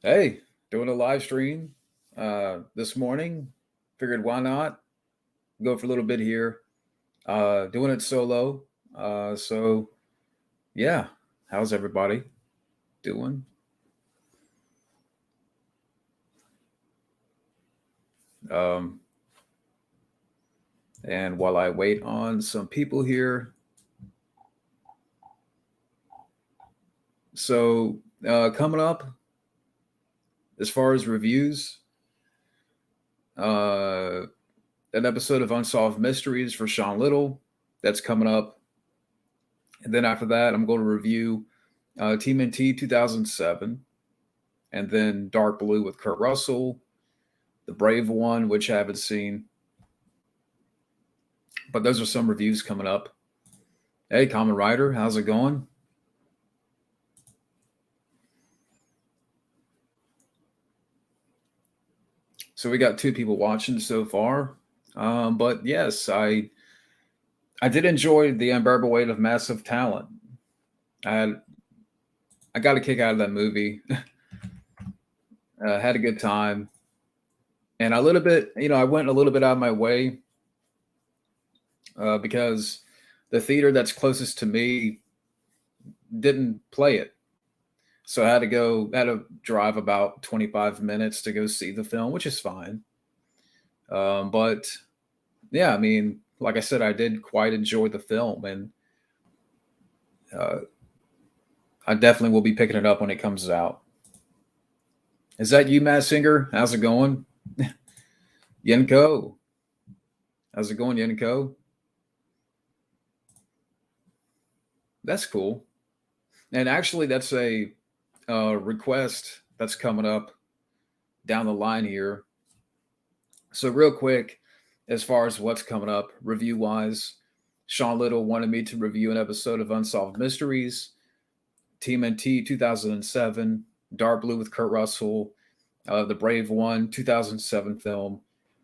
Hey, doing a live stream this morning. Figured why not go for a little bit here. Doing it solo. So yeah, how's everybody doing? Um, and while I wait on some people here, so coming up as far as reviews, uh, an episode of Unsolved Mysteries for Sean Little that's coming up, and then after that, I'm going to review TMNT 2007, and then Dark Blue with Kurt Russell, The Brave One, which I haven't seen, but those are some reviews coming up. Hey, Common Rider, how's it going? So we got two people watching so far, but yes, I did enjoy the unbearable weight of massive talent. I had I got a kick out of that movie. Had a good time, and a little bit, I went a little bit out of my way because the theater that's closest to me didn't play it. So I had to drive about 25 minutes to go see the film, which is fine. But yeah, I mean, like I said, I did quite enjoy the film, and uh, I definitely will be picking it up when it comes out. Is that you, Matt Singer? How's it going? Yenko, how's it going, Yenko? That's cool. And actually, that's a request that's coming up down the line here. So, real quick, as far as what's coming up review wise, Sean Little wanted me to review an episode of Unsolved Mysteries, TMNT 2007, Dark Blue with Kurt Russell, The Brave One 2007 film,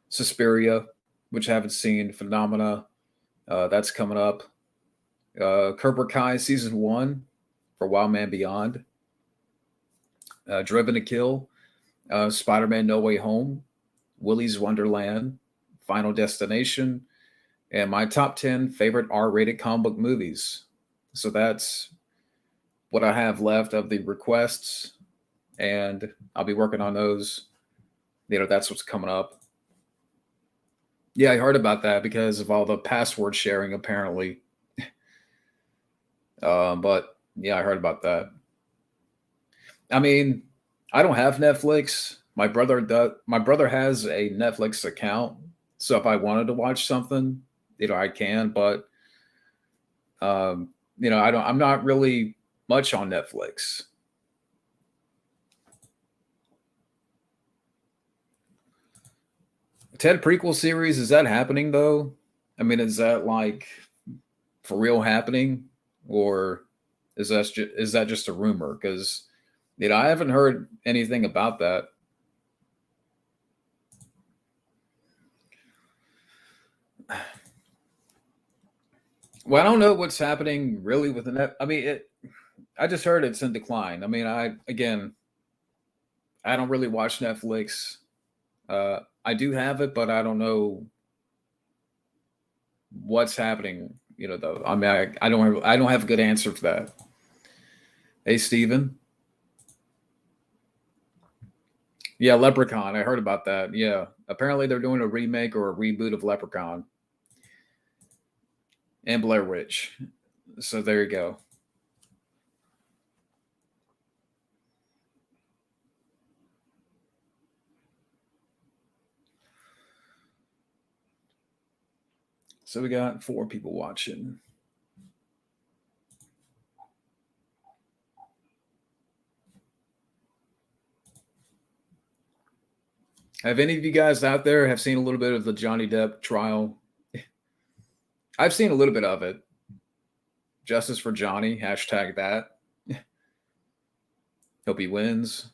Suspiria, which I haven't seen, Phenomena, that's coming up. Cobra Kai season 1 for Wild Man Beyond, Driven to Kill, Spider Man No Way Home, Willy's Wonderland, Final Destination, and my top 10 favorite R rated comic book movies. So that's what I have left of the requests, and I'll be working on those. That's what's coming up. Yeah, I heard about that because of all the password sharing, apparently. But yeah, I heard about that. I mean, I don't have Netflix. My brother does. My brother has a Netflix account, so if I wanted to watch something, I can. But I don't. I'm not really much on Netflix. Ted prequel series, is that happening though? I mean, is that like for real happening, or is that just a rumor? Because I haven't heard anything about that. Well, I don't know what's happening really with the net. I mean, I just heard it's in decline. I mean, I don't really watch Netflix. I do have it, but I don't know what's happening. Though. I mean, I don't have a good answer for that. Hey, Steven. Yeah, Leprechaun. I heard about that. Yeah, apparently they're doing a remake or a reboot of Leprechaun and Blair Witch. So there you go. So we got 4 people watching. Have any of you guys out there have seen a little bit of the Johnny Depp trial? I've seen a little bit of it. Justice for Johnny, hashtag that. Hope he wins.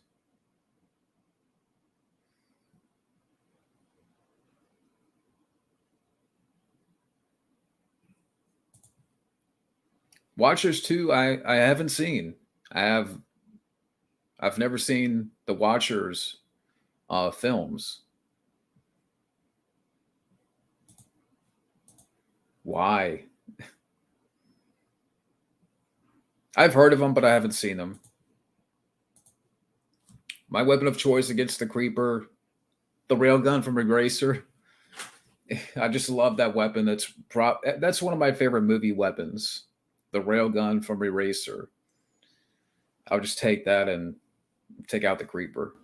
Watchers 2, I haven't seen. I have I've never seen the Watchers films. Why? I've heard of them, but I haven't seen them. My weapon of choice against the creeper, the railgun from Eraser. I just love that weapon. That's one of my favorite movie weapons. The railgun from Eraser. I'll just take that and take out the creeper.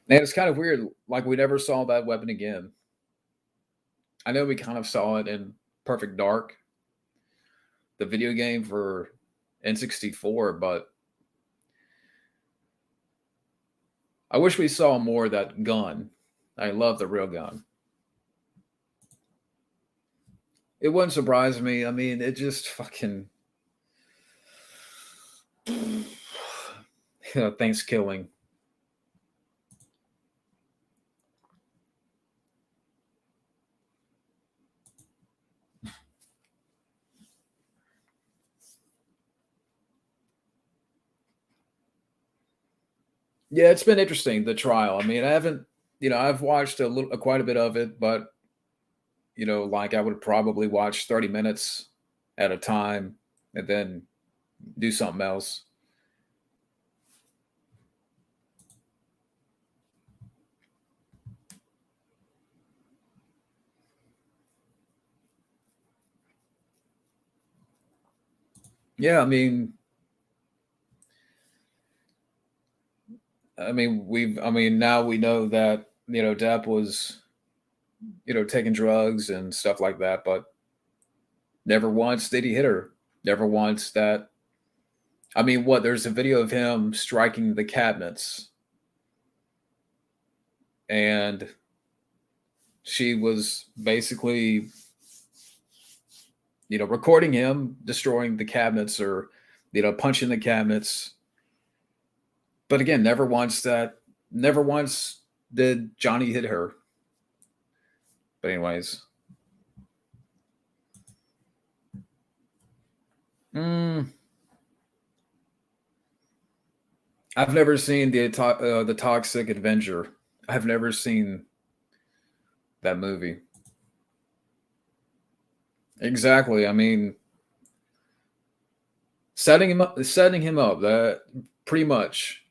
And it's kind of weird. Like we never saw that weapon again. I know we kind of saw it in Perfect Dark, the video game for N64, but I wish we saw more of that gun. I love the real gun. It wouldn't surprise me. I mean, it just fucking things killing. Yeah, it's been interesting, the trial. I mean, I haven't, I've watched quite a bit of it, but like I would probably watch 30 minutes at a time and then do something else. Yeah, I mean now we know that, Depp was, taking drugs and stuff like that, but never once did he hit her. Never once that. I mean, what? There's a video of him striking the cabinets, and she was basically, recording him destroying the cabinets or, punching the cabinets. But again, never once did Johnny hit her. But anyways, mm, I've never seen the Toxic Avenger. I've never seen that movie. Exactly. I mean, setting him up. That pretty much.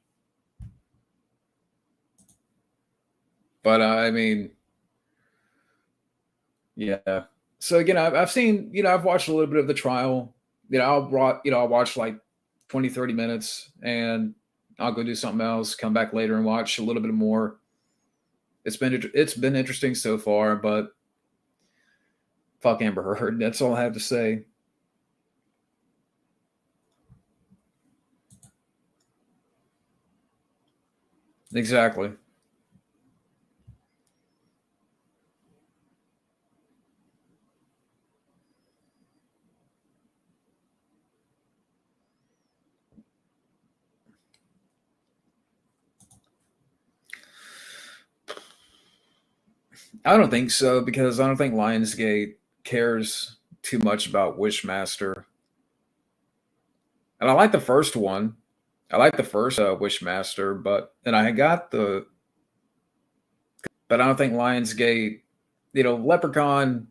But I mean, yeah. So again, I've seen, I've watched a little bit of the trial. I'll watch like 20, 30 minutes and I'll go do something else, come back later and watch a little bit more. It's been interesting so far, but fuck Amber Heard. That's all I have to say. Exactly. I don't think so because I don't think Lionsgate cares too much about Wishmaster. And I like the first one. I like the first Wishmaster, but I don't think Lionsgate, Leprechaun.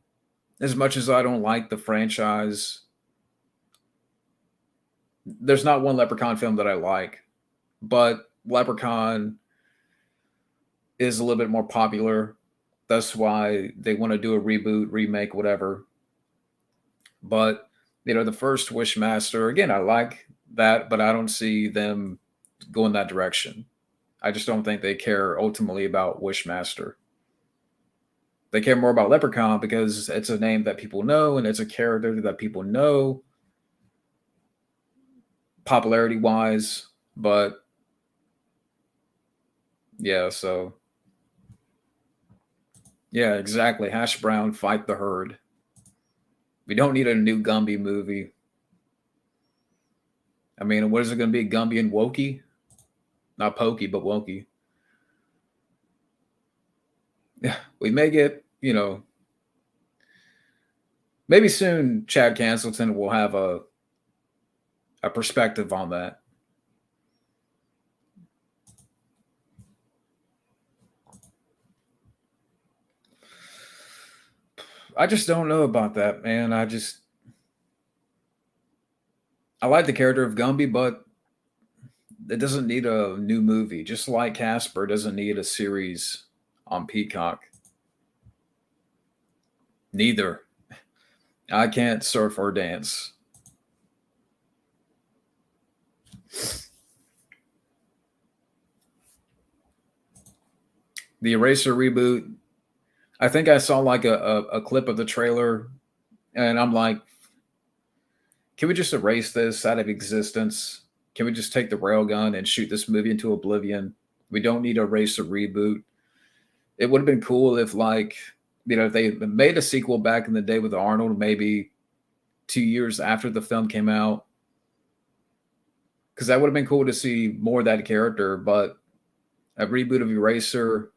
As much as I don't like the franchise, there's not one Leprechaun film that I like, but Leprechaun is a little bit more popular. That's why they want to do a reboot, remake, whatever. But the first Wishmaster, again, I like that, but I don't see them going that direction. I just don't think they care ultimately about Wishmaster. They care more about Leprechaun because it's a name that people know and it's a character that people know popularity wise. But yeah, so yeah, exactly. Hash Brown fight the herd. We don't need a new Gumby movie. I mean, what is it going to be? Gumby and Wokey? Not Pokey, but Wokey. we may get, maybe soon Chad Castleton will have a perspective on that. I just don't know about that, man. I like the character of Gumby, but it doesn't need a new movie. Just like Casper doesn't need a series on Peacock. Neither. I can't surf or dance. The Eraser reboot. I think I saw like a clip of the trailer, and I'm like, can we just erase this out of existence? Can we just take the railgun and shoot this movie into oblivion? We don't need to erase a reboot. It would have been cool if, like, if they made a sequel back in the day with Arnold, maybe 2 years after the film came out, because that would have been cool to see more of that character. But a reboot of Eraser,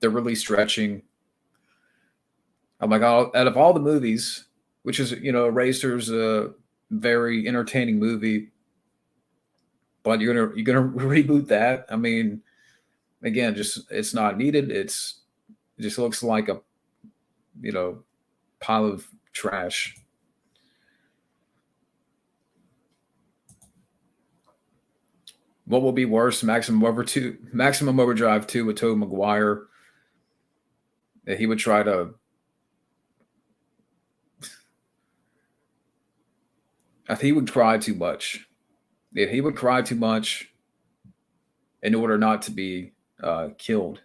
they're really stretching. I'm like, out of all the movies, which is, Eraser's a very entertaining movie, but you're gonna reboot that. I mean, again, just it's not needed. It just looks like a you know pile of trash. What will be worse? Maximum Overdrive 2 with Tobey Maguire. That he would try to. I think he would cry too much. Yeah, he would cry too much in order not to be killed.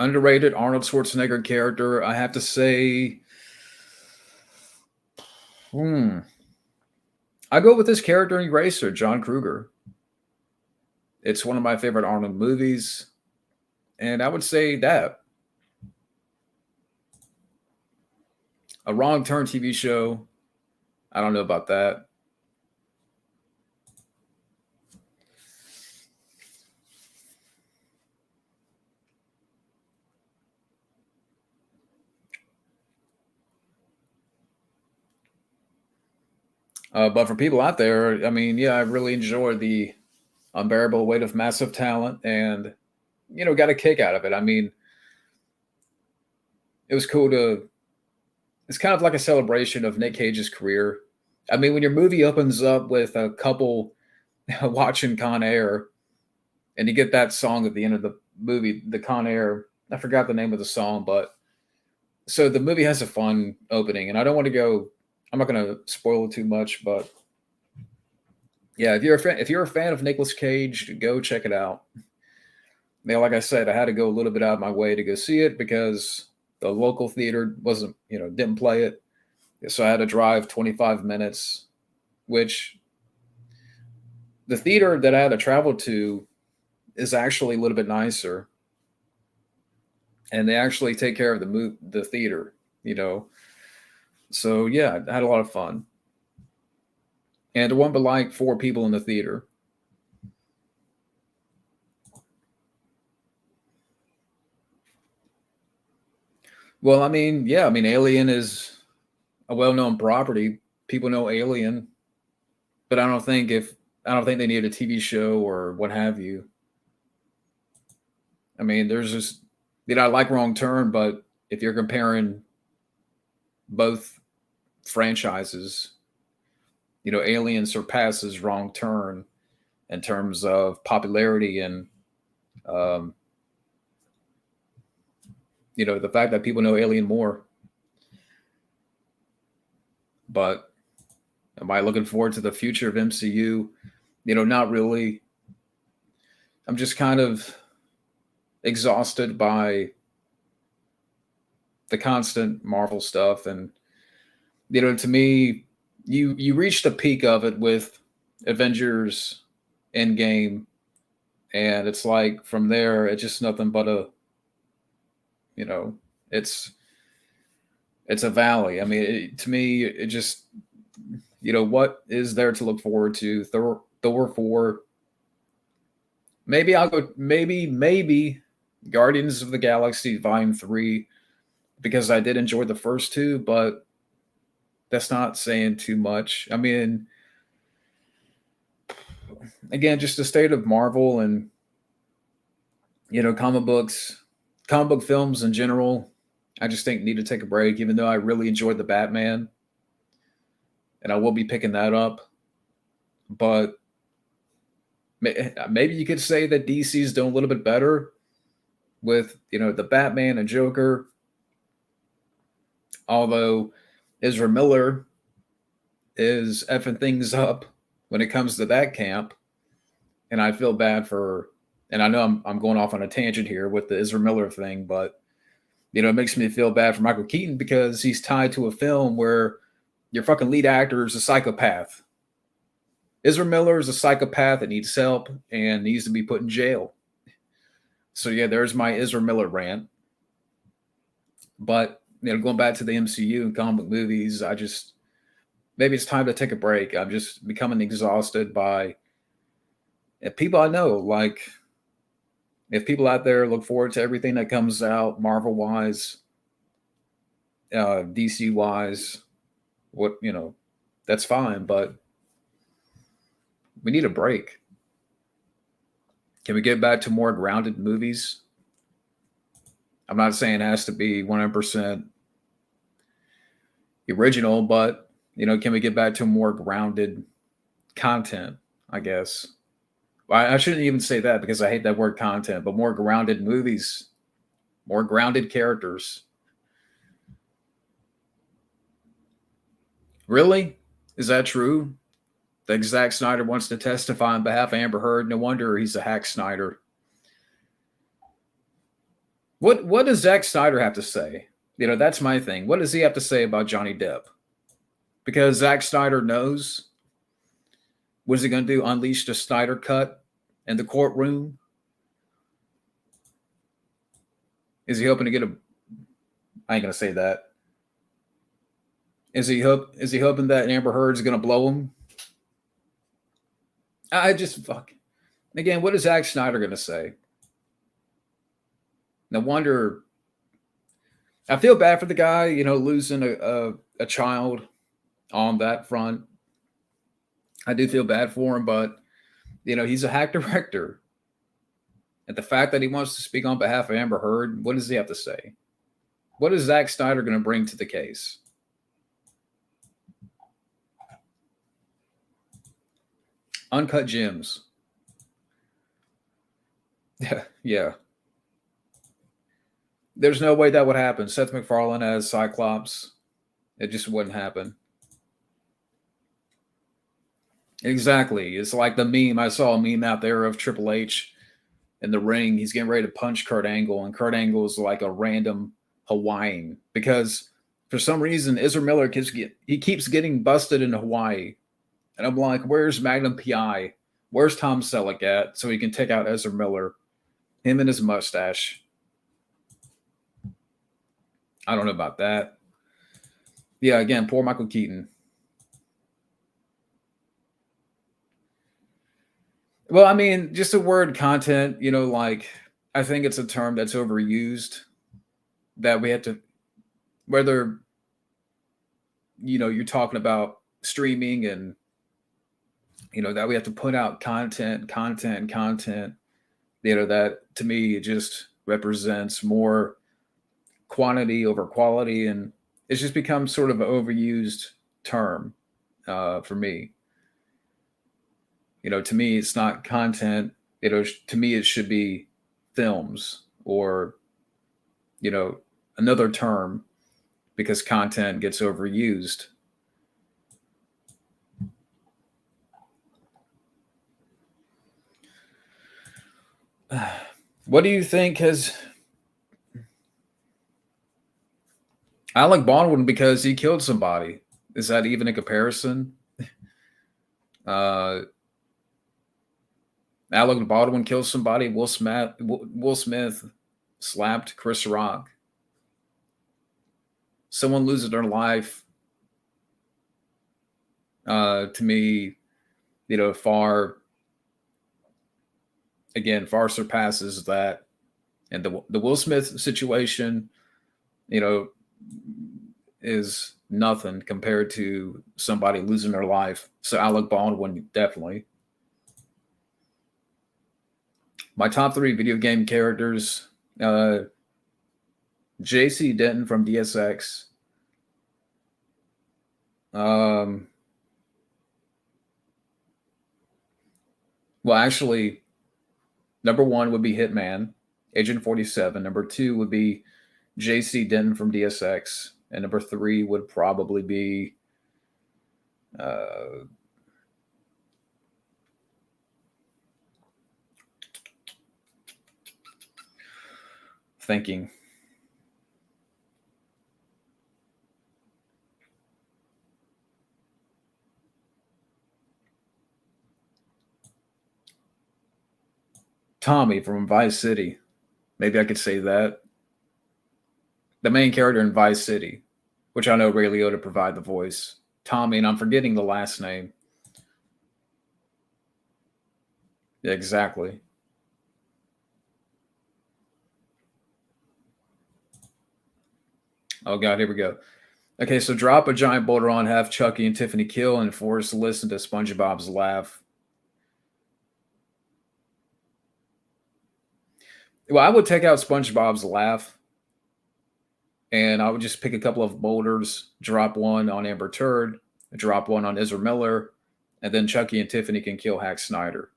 Underrated Arnold Schwarzenegger character. I have to say, hmm, I go with this character in Eraser, John Kruger. It's one of my favorite Arnold movies, and I would say that a Wrong Turn TV show. I don't know about that. But for people out there, I mean, yeah, I really enjoyed the Unbearable Weight of Massive Talent, and got a kick out of it. I mean, it was cool to. It's kind of like a celebration of Nick Cage's career. I mean, when your movie opens up with a couple watching Con Air, and you get that song at the end of the movie, the Con Air. I forgot the name of the song, but so the movie has a fun opening, and I don't want to go. I'm not going to spoil it too much, but yeah, if you're a fan of Nicolas Cage, go check it out. Now, like I said, I had to go a little bit out of my way to go see it because the local theater wasn't, didn't play it. So I had to drive 25 minutes, which the theater that I had to travel to is actually a little bit nicer. And they actually take care of the theater, you know. So yeah, I had a lot of fun. And there wasn't but like 4 people in the theater. Well, I mean, yeah, I mean, Alien is a well-known property. People know Alien, but I don't think they need a TV show or what have you. I mean, there's just I like Wrong Turn, but if you're comparing both franchises, Alien surpasses Wrong Turn in terms of popularity and um, the fact that people know Alien more. But am I looking forward to the future of MCU? Not really. I'm just kind of exhausted by the constant Marvel stuff, and to me, you reach the peak of it with Avengers Endgame, and it's like from there, it's just nothing but you know, it's it's a valley. I mean, to me, it just what is there to look forward to? Thor 4, maybe I'll go. Maybe Guardians of the Galaxy Volume 3 because I did enjoy the first two, but that's not saying too much. I mean, again, just the state of Marvel and comic books, comic book films in general. I just think need to take a break, even though I really enjoyed the Batman, and I will be picking that up. But maybe you could say that DC's doing a little bit better with the Batman and Joker. Although Ezra Miller is effing things up when it comes to that camp, and I feel bad for. And I know I'm going off on a tangent here with the Ezra Miller thing, but it makes me feel bad for Michael Keaton because he's tied to a film where your fucking lead actor is a psychopath. Ezra Miller is a psychopath that needs help and needs to be put in jail. So yeah, there's my Ezra Miller rant. But going back to the MCU and comic book movies, maybe it's time to take a break. I'm just becoming exhausted by people I know. Like, if people out there look forward to everything that comes out, Marvel wise, DC wise, that's fine. But we need a break. Can we get back to more grounded movies? I'm not saying it has to be 100% original, but can we get back to more grounded content? I guess I shouldn't even say that because I hate that word content, but more grounded movies, more grounded characters. Really? Is that true? That Zack Snyder wants to testify on behalf of Amber Heard. No wonder he's a hack Snyder. What does Zack Snyder have to say? That's my thing. What does he have to say about Johnny Depp? Because Zack Snyder knows. What is he going to do? Unleash the Snyder cut in the courtroom? Is he hoping to get a? I ain't gonna say that. Is he hoping that Amber Heard's going to blow him? I just fuck. Again, what is Zack Snyder going to say? No wonder. I feel bad for the guy, losing a child on that front. I do feel bad for him, but he's a hack director. And the fact that he wants to speak on behalf of Amber Heard, what does he have to say? What is Zack Snyder going to bring to the case? Uncut gems. Yeah. There's no way that would happen. Seth MacFarlane as Cyclops. It just wouldn't happen. Exactly. It's like the meme. I saw a meme out there of Triple H in the ring. He's getting ready to punch Kurt Angle, and Kurt Angle is like a random Hawaiian because for some reason Ezra Miller keeps getting busted in Hawaii. And I'm like, where's Magnum PI? Where's Tom Selleck at? So he can take out Ezra Miller. Him and his mustache. I don't know about that. Yeah, again, poor Michael Keaton. Well, I mean, just the word content, like I think it's a term that's overused that we have to, whether, you're talking about streaming and, that we have to put out content, that to me, it just represents more quantity over quality. And it's just become sort of an overused term for me. To me, it's not content. To me, it should be films or, another term because content gets overused. What do you think has Alec Baldwin because he killed somebody? Is that even a comparison? Alec Baldwin killed somebody. Will Smith slapped Chris Rock. Someone loses their life. To me, far again, far surpasses that. And the Will Smith situation, you know, is nothing compared to somebody losing their life. So Alec Baldwin, definitely. My top three video game characters: uh, JC Denton from DSX. Um, well, actually, number one would be Hitman, Agent 47. Number two would be JC Denton from DSX. And number three would probably be uh, thinking. Tommy from Vice City. Maybe I could say that. The main character in Vice City, which I know Ray Liotta provide the voice. Tommy, and I'm forgetting the last name. Yeah, exactly. Oh god, here we go. Okay, so drop a giant boulder on, have Chucky and Tiffany kill, and force to listen to SpongeBob's laugh. Well, I would take out SpongeBob's laugh, and I would just pick a couple of boulders, drop one on Amber Turd, drop one on Ezra Miller, and then Chucky and Tiffany can kill Hack Snyder.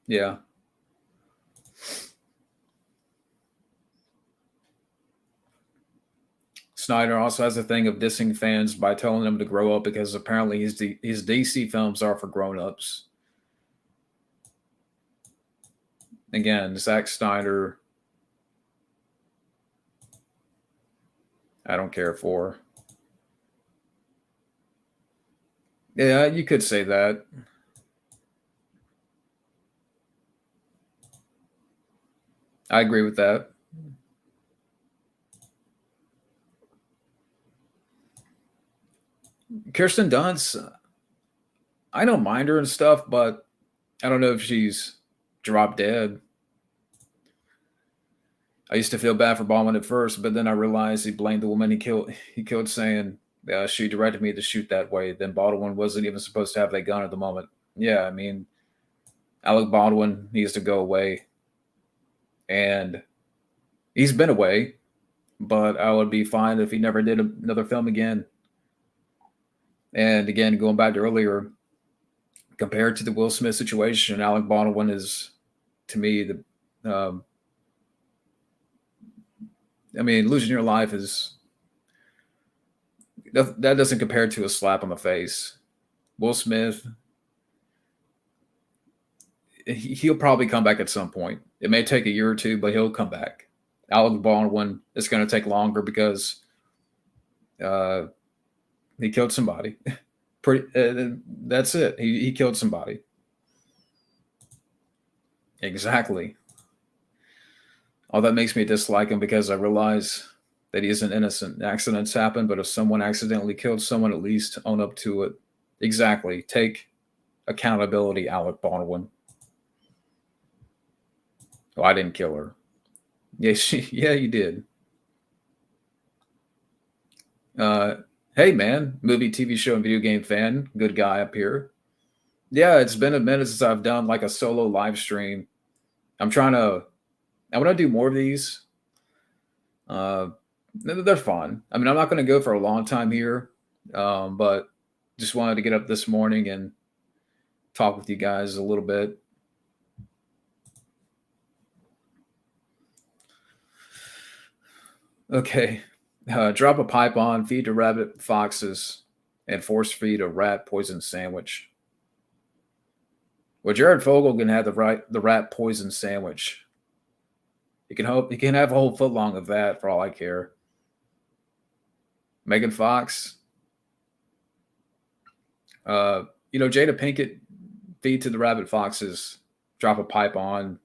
Yeah. Snyder also has a thing of dissing fans by telling them to grow up because apparently his DC films are for grown-ups. Again, Zack Snyder, I don't care for. Yeah, you could say that. I agree with that. Kirsten Dunst, I don't mind her and stuff, but I don't know if she's drop dead. I used to feel bad for Baldwin at first, but then I realized he blamed the woman he killed. He killed, saying she directed me to shoot that way. Then Baldwin wasn't even supposed to have that gun at the moment. Yeah, I mean, Alec Baldwin needs to go away, and he's been away. But I would be fine if he never did another film again. And again, going back to earlier, compared to the Will Smith situation, Alec Baldwin is, to me, the I mean, losing your life is that doesn't compare to a slap on the face. Will Smith, he'll probably come back at some point. It may take a year or two, but he'll come back. Alec Baldwin, it's going to take longer because uh, he killed somebody. That's it. He killed somebody. Exactly. All that makes me dislike him because I realize that he isn't innocent. Accidents happen, but if someone accidentally killed someone, at least own up to it. Exactly. Take accountability, Alec Baldwin. Oh, I didn't kill her. Yeah, you did. Uh, hey, man, movie, TV show, and video game fan, good guy up here. Yeah, it's been a minute since I've done like a solo live stream. I'm trying to. I want to do more of these. Uh, they're fun. I mean, I'm not going to go for a long time here, but just wanted to get up this morning and talk with you guys a little bit. Okay. Drop a pipe on, feed to rabbit foxes, and force feed a rat poison sandwich. Well, Jared Fogle can have the rat poison sandwich. He can have a whole foot long of that for all I care. Megan Fox, uh, Jada Pinkett, feed to the rabbit foxes, drop a pipe on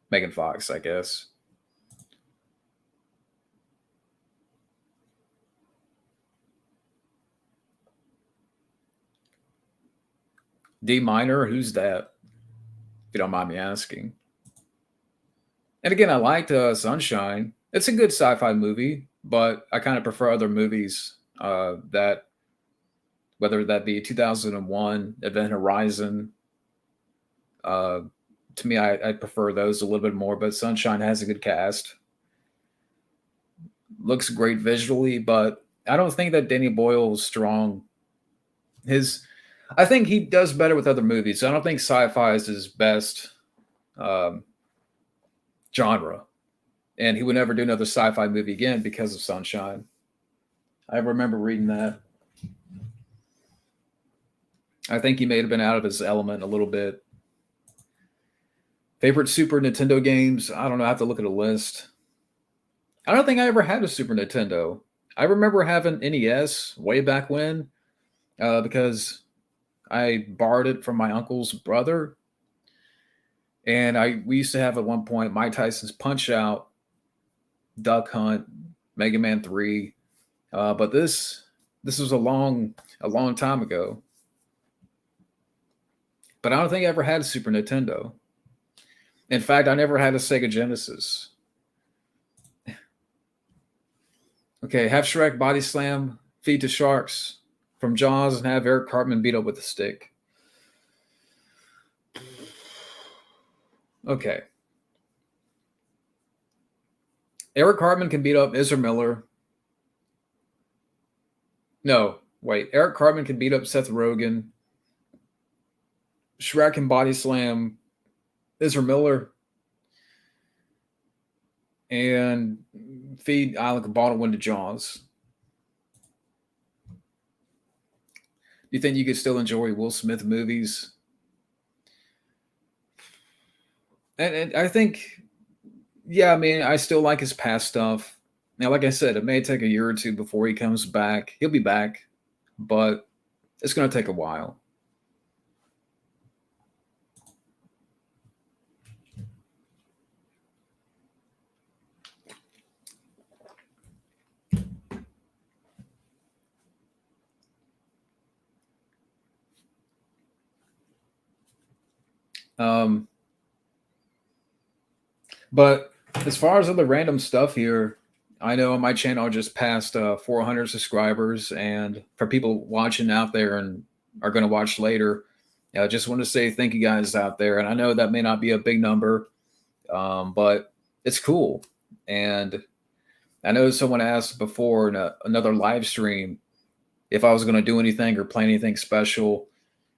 Megan Fox, I guess. D minor, who's that? If you don't mind me asking. And again, I liked Sunshine. It's a good sci-fi movie, but I kind of prefer other movies that, whether that be 2001, Event Horizon. Uh, to me, I prefer those a little bit more. But Sunshine has a good cast, looks great visually, but I don't think that Danny Boyle's strong. His, I think he does better with other movies. I don't think sci-fi is his best um, genre, and he would never do another sci-fi movie again because of Sunshine. I remember reading that. I think he may have been out of his element a little bit. Favorite Super Nintendo games? I don't know. I have to look at a list. I don't think I ever had a Super Nintendo. I remember having NES way back when because I borrowed it from my uncle's brother, and I we used to have at one point Mike Tyson's Punch Out, Duck Hunt, Mega Man 3. But this was a long time ago. But I don't think I ever had a Super Nintendo. In fact, I never had a Sega Genesis. Okay, have Shrek body slam, feed to sharks from Jaws, and have Eric Cartman beat up with a stick. Okay. Eric Cartman can beat up Ezra Miller. No, wait. Eric Cartman can beat up Seth Rogen. Shrek can body slam Ezra Miller and feed Alec Baldwin to Jaws. Do you think you could still enjoy Will Smith movies? And I think, yeah, I mean, I still like his past stuff. Now, like I said, it may take a year or two before he comes back. He'll be back, but it's going to take a while. Um, but as far as other random stuff here, I know on my channel I just passed 400 subscribers, and for people watching out there and are going to watch later, I just want to say thank you guys out there. And I know that may not be a big number, but it's cool. And I know someone asked before in another live stream if I was going to do anything or plan anything special.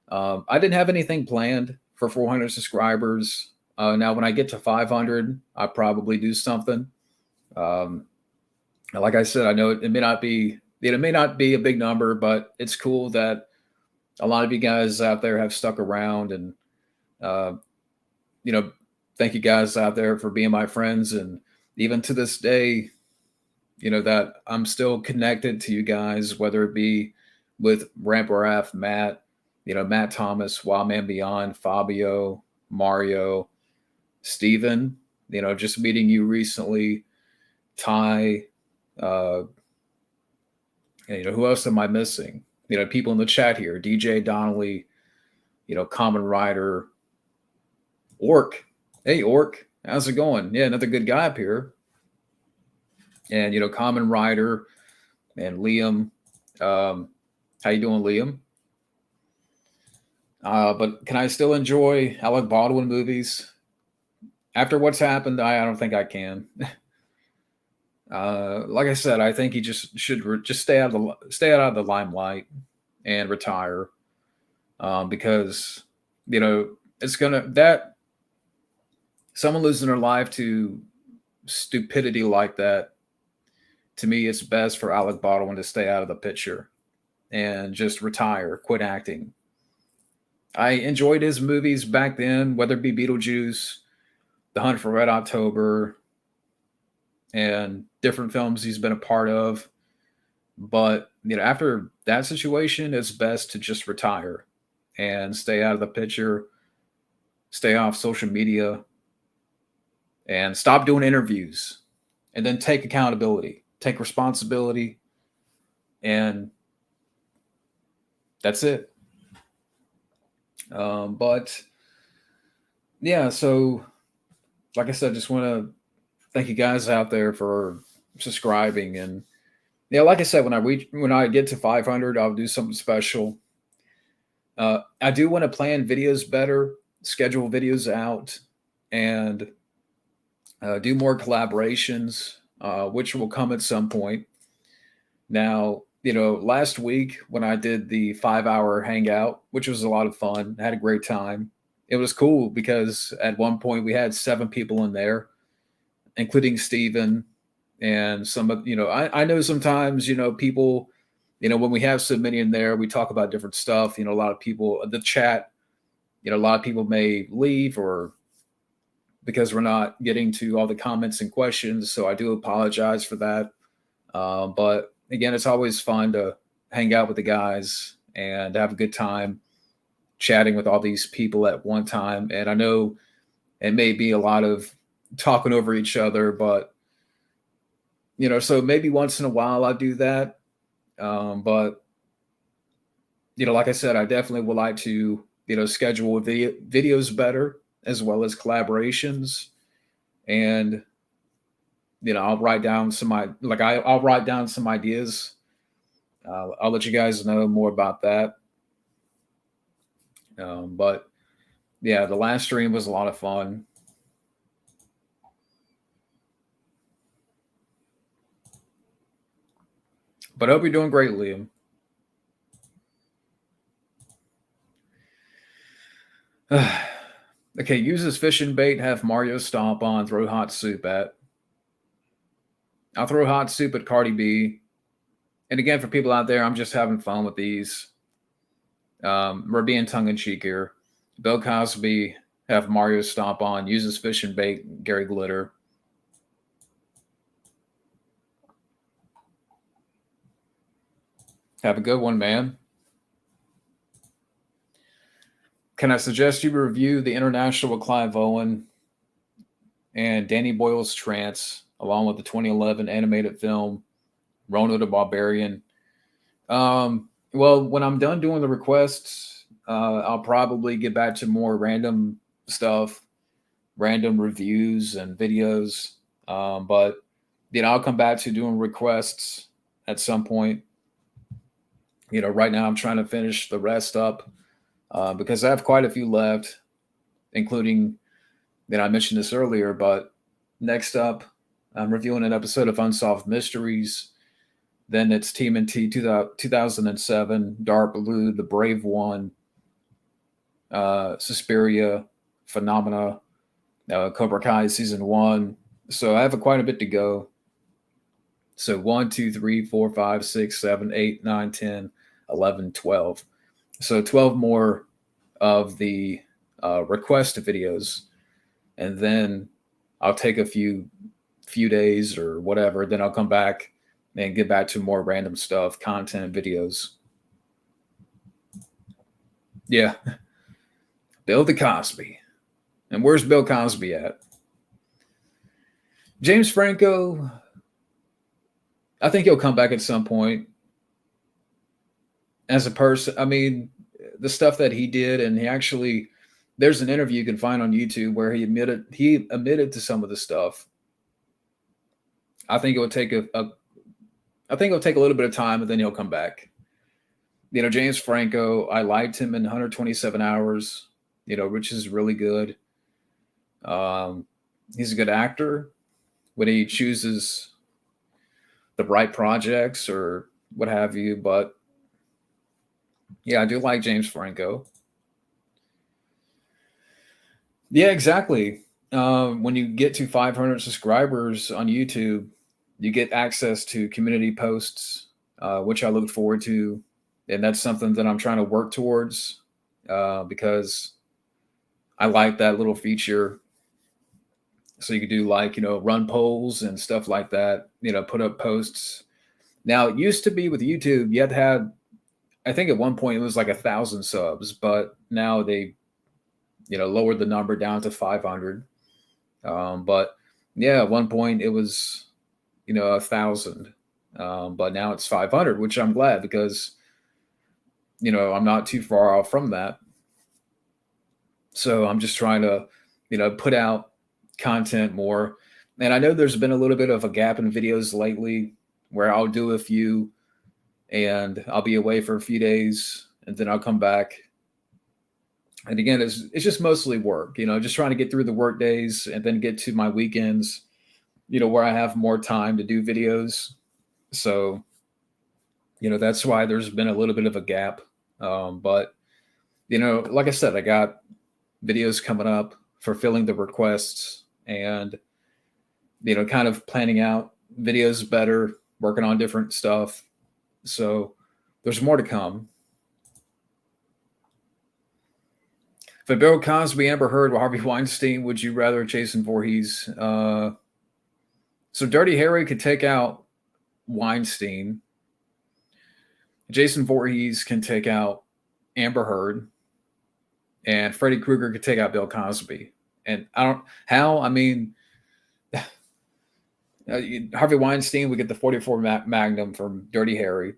I didn't have anything planned for 400 subscribers. Now, when I get to 500, I probably do something. Um, like I said, I know it may not be a big number, but it's cool that a lot of you guys out there have stuck around, and uh, you know, thank you guys out there for being my friends, and even to this day, that I'm still connected to you guys, whether it be with Ramp Raff, Matt, Matt Thomas, Wildman Beyond, Fabio, Mario, Steven, just meeting you recently, Ty, uh, and, who else am I missing? People in the chat here, DJ Donnelly, Common Rider, Orc. Hey, Orc, how's it going? Yeah, another good guy up here. And, Common Rider and Liam. How you doing, Liam? But can I still enjoy Alec Baldwin movies? After what's happened, I don't think I can. Like I said, I think he just should just stay out of the limelight and retire, because it's gonna that someone losing their life to stupidity like that. To me, it's best for Alec Baldwin to stay out of the picture and just retire, quit acting. I enjoyed his movies back then, whether it be Beetlejuice, The Hunt for Red October, and different films he's been a part of. But, after that situation, it's best to just retire and stay out of the picture, stay off social media, and stop doing interviews. And then take accountability, take responsibility, and that's it. But yeah, so like I said, just want to thank you guys out there for subscribing. And yeah, like I said, when I get to 500, I'll do something special. I do want to plan videos better, schedule videos out, and do more collaborations, which will come at some point. Now, last week when I did the 5 hour hangout, which was a lot of fun, I had a great time. It was cool because at one point we had 7 people in there, including Steven and some of, I know sometimes, people, when we have so many in there, we talk about different stuff. A lot of people, the chat, a lot of people may leave or because we're not getting to all the comments and questions. So I do apologize for that. But again, it's always fun to hang out with the guys and have a good time chatting with all these people at one time. And I know it may be a lot of talking over each other, but so maybe once in a while I do that. But like I said, I definitely would like to, schedule videos better as well as collaborations. And I'll write down I'll write down some ideas. I'll let you guys know more about that. But yeah, the last stream was a lot of fun. But I hope you're doing great, Liam. Okay, uses fishing bait, have Mario stomp on, throw hot soup at. I'll throw hot soup at Cardi B. And again, for people out there, I'm just having fun with these. We're being tongue in cheek here. Bill Cosby, have Mario stomp on, uses fishing bait, Gary Glitter. Have a good one, man. Can I suggest you review The International with Clive Owen and Danny Boyle's Trance, along with the 2011 animated film Rona the Barbarian? Well, when I'm done doing the requests, I'll probably get back to more random stuff, random reviews and videos. But I'll come back to doing requests at some point. Right now I'm trying to finish the rest up because I have quite a few left, including, I mentioned this earlier, but next up, I'm reviewing an episode of Unsolved Mysteries. Then it's TMNT 2007, Dark Blue, The Brave One, Suspiria, Phenomena, Cobra Kai Season 1. So I have quite a bit to go. So 1, 2, 3, 4, 5, 6, 7, 8, 9, 10, 11, 12. So 12 more of the request videos. And then I'll take a few days or whatever. Then I'll come back and get back to more random stuff, content, videos. Yeah. Bill the Cosby. And where's Bill Cosby at? James Franco, I think he'll come back at some point. As a person, I mean, the stuff that he did, and there's an interview you can find on YouTube where he admitted to some of the stuff. I think it would take I think it'll take a little bit of time, and then he'll come back. James Franco, I liked him in 127 Hours, which is really good. He's a good actor when he chooses the right projects or what have you. But yeah, I do like James Franco. Yeah, exactly. When you get to 500 subscribers on YouTube, you get access to community posts, which I look forward to. And that's something that I'm trying to work towards because I like that little feature. So you could do run polls and stuff like that, put up posts. Now, it used to be with YouTube, you had to have, I think at one point it was like 1,000 subs, but now they, lowered the number down to 500. But yeah, at one point it was, 1,000. But now it's 500, which I'm glad because, I'm not too far off from that. So I'm just trying to, put out content more. And I know there's been a little bit of a gap in videos lately where I'll do a few and I'll be away for a few days and then I'll come back. And again, it's just mostly work, just trying to get through the work days and then get to my weekends, where I have more time to do videos. So, that's why there's been a little bit of a gap. But, like I said, I got videos coming up, fulfilling the requests, and, kind of planning out videos better, working on different stuff. So there's more to come. For Bill Cosby, Amber Heard, Harvey Weinstein, would you rather Jason Voorhees? So Dirty Harry could take out Weinstein. Jason Voorhees can take out Amber Heard. And Freddy Krueger could take out Bill Cosby. And I mean, Harvey Weinstein would get the 44 Magnum from Dirty Harry.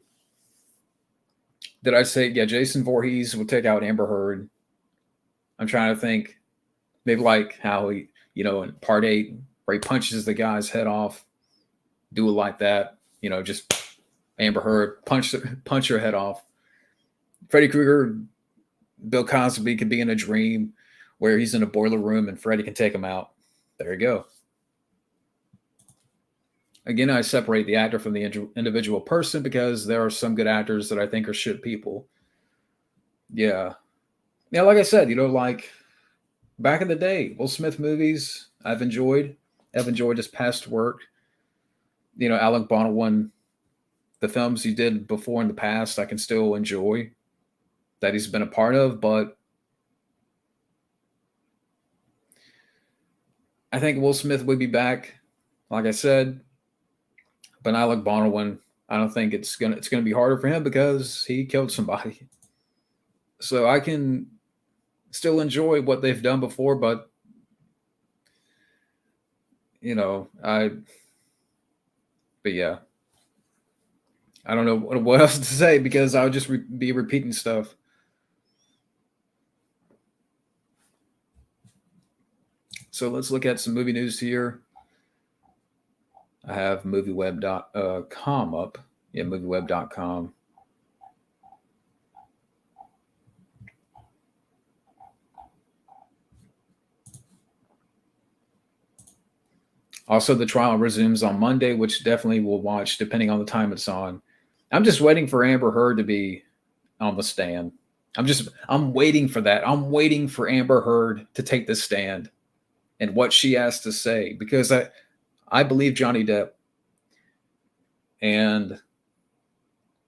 Did I say, yeah, Jason Voorhees would take out Amber Heard? I'm trying to think, maybe like how he, in part 8, where he punches the guy's head off, do it like that, just Amber Heard, punch her head off. Freddy Krueger, Bill Cosby could be in a dream where he's in a boiler room and Freddy can take him out. There you go. Again, I separate the actor from the individual person because there are some good actors that I think are shit people. Yeah. Yeah, like I said, like back in the day, Will Smith movies I've enjoyed his past work. Alec Baldwin, the films he did before in the past, I can still enjoy that he's been a part of, but I think Will Smith would be back, like I said, but Alec Baldwin, I don't think it's gonna be harder for him because he killed somebody. So I can still enjoy what they've done before, but but yeah, I don't know what else to say because I would just be repeating stuff. So let's look at some movie news here. I have movieweb.com up. Yeah, movieweb.com. Also, the trial resumes on Monday, which definitely will watch depending on the time it's on. I'm just waiting for Amber Heard to be on the stand. I'm waiting for that. I'm waiting for Amber Heard to take the stand and what she has to say because I believe Johnny Depp. And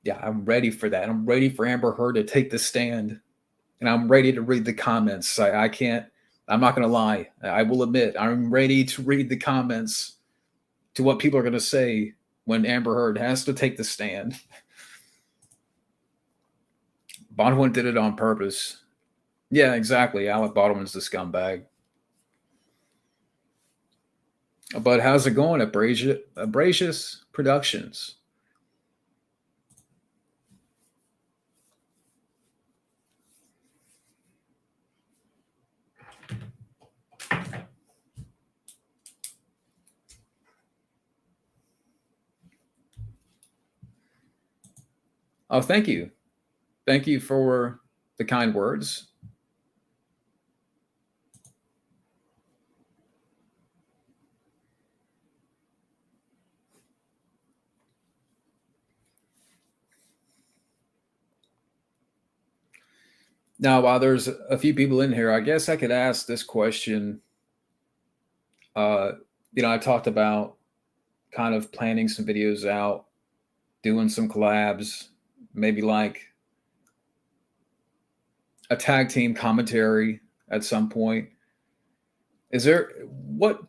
yeah, I'm ready for that. I'm ready for Amber Heard to take the stand. And I'm ready to read the comments. I'm not going to lie. I will admit, I'm ready to read the comments to what people are going to say when Amber Heard has to take the stand. Baldwin did it on purpose. Yeah, exactly. Alec Baldwin's the scumbag. But how's it going at Abracious Productions? Oh, thank you. Thank you for the kind words. Now, while there's a few people in here, I guess I could ask this question. I talked about kind of planning some videos out, doing some collabs, maybe like a tag team commentary at some point. Is there what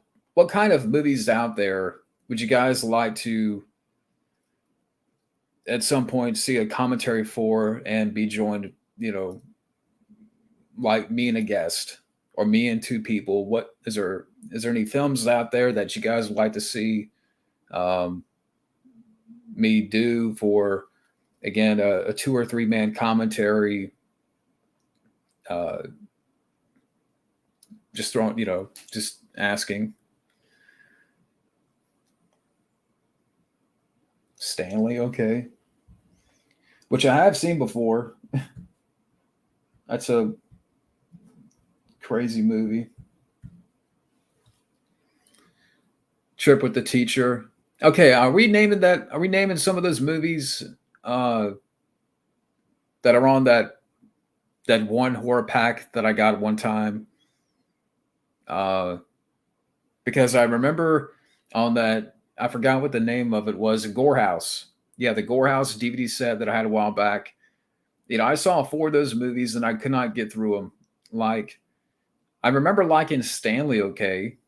kind of movies out there would you guys like to at some point see a commentary for and be joined, like me and a guest or me and two people? What is there any films out there that you guys would like to see me do for again a 2 or 3 man commentary Just throwing, just asking. Stanley, okay. Which I have seen before. That's a crazy movie. Trip with the Teacher. Okay, are we naming that? Are we naming some of those movies uh, that are on that one horror pack that I got one time? Uh, because I remember on that, I forgot what the name of it was. Gore House. Yeah, the Gore House DVD set that I had a while back. I saw four of those movies and I could not get through them. Like, I remember liking Stanley okay,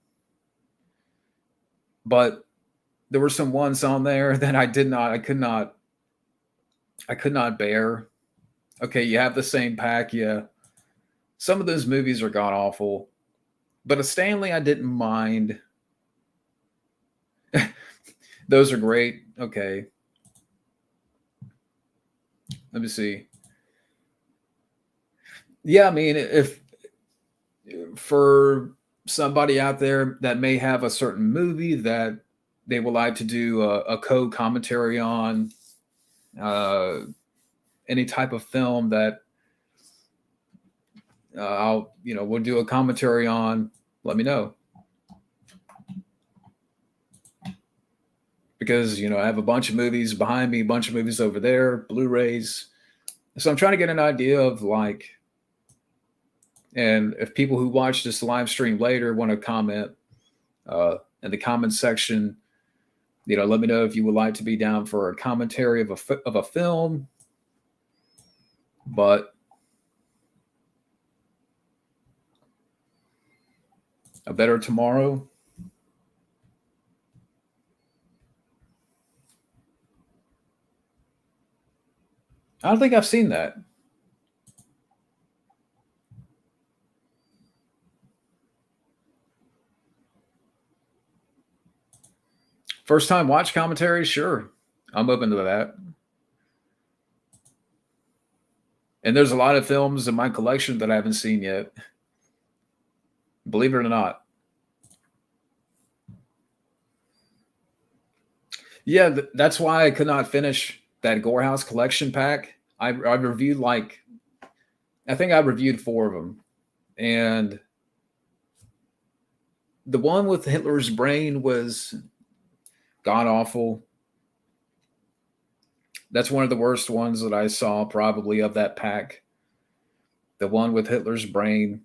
but there were some ones on there that I could not bear. Okay, you have the same pack, yeah. Some of those movies are god awful, but a Stanley I didn't mind. Those are great. Okay, let me see. Yeah, I mean, if for somebody out there that may have a certain movie that they would like to do a co-commentary on, uh, any type of film that we'll do a commentary on, let me know. Because, I have a bunch of movies behind me, a bunch of movies over there, Blu-rays. So I'm trying to get an idea of like, and if people who watch this live stream later want to comment in the comment section, let me know if you would like to be down for a commentary of a film. But A Better Tomorrow. I don't think I've seen that. First time watch commentary, sure. I'm open to that. And there's a lot of films in my collection that I haven't seen yet. Believe it or not. Yeah, that's why I could not finish that Gore House collection pack. I reviewed I think I reviewed four of them. And the one with Hitler's brain was god awful. That's one of the worst ones that I saw, probably, of that pack. The one with Hitler's brain.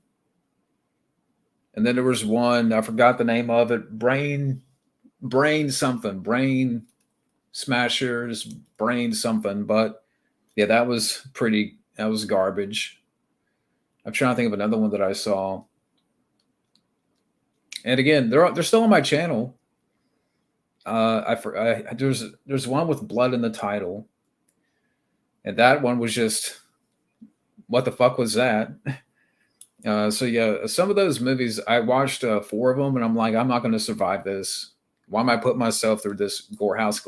And then there was one, I forgot the name of it, brain something, brain smashers, brain something. But yeah, that was garbage. I'm trying to think of another one that I saw. And again, they're still on my channel. There's one with blood in the title, and that one was just, what the fuck was that? So yeah, some of those movies I watched four of them, and I'm like, I'm not going to survive this. Why am I putting myself through this Gore House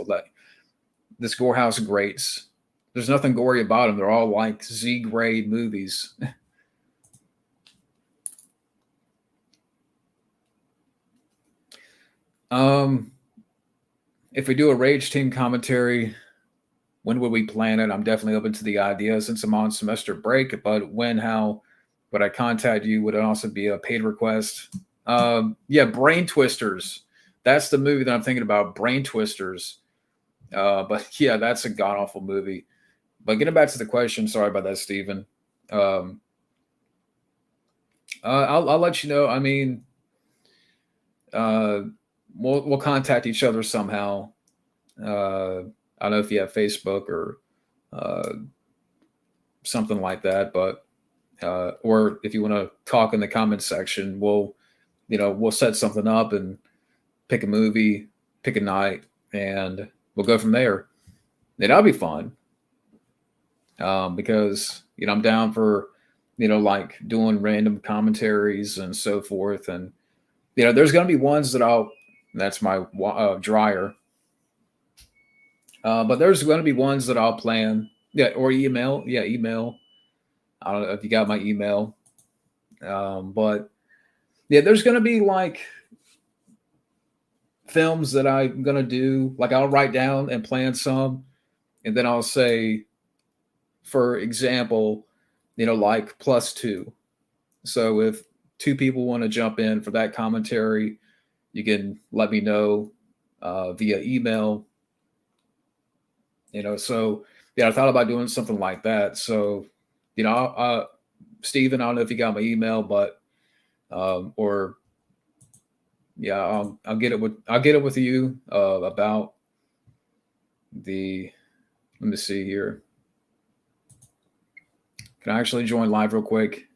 greats? There's nothing gory about them. They're all like Z grade movies. If we do a Rage Team commentary, when would we plan it? I'm definitely open to the idea since I'm on semester break, but when, how would I contact you? Would it also be a paid request? Yeah, Brain Twisters. That's the movie that I'm thinking about, Brain Twisters. But yeah, that's a god awful movie. But getting back to the question, sorry about that, Stephen. I'll let you know. I mean, we'll contact each other somehow. I don't know if you have Facebook or something like that, but or if you want to talk in the comments section, we'll set something up and pick a movie, pick a night, and we'll go from there. That'll be fun. Because I'm down for like doing random commentaries and so forth, and there's going to be ones that that's my dryer. But there's going to be ones that I'll plan. Yeah, or email. Yeah, email. I don't know if you got my email. But Yeah, there's gonna be like films that I'm gonna do. Like I'll write down and plan some, and then I'll say, for example, like +2. So if two people want to jump in for that commentary, you can let me know via email. So yeah, I thought about doing something like that. So, Steven, I don't know if you got my email, but or yeah, I'll get it with you about the. Let me see here. Can I actually join live real quick?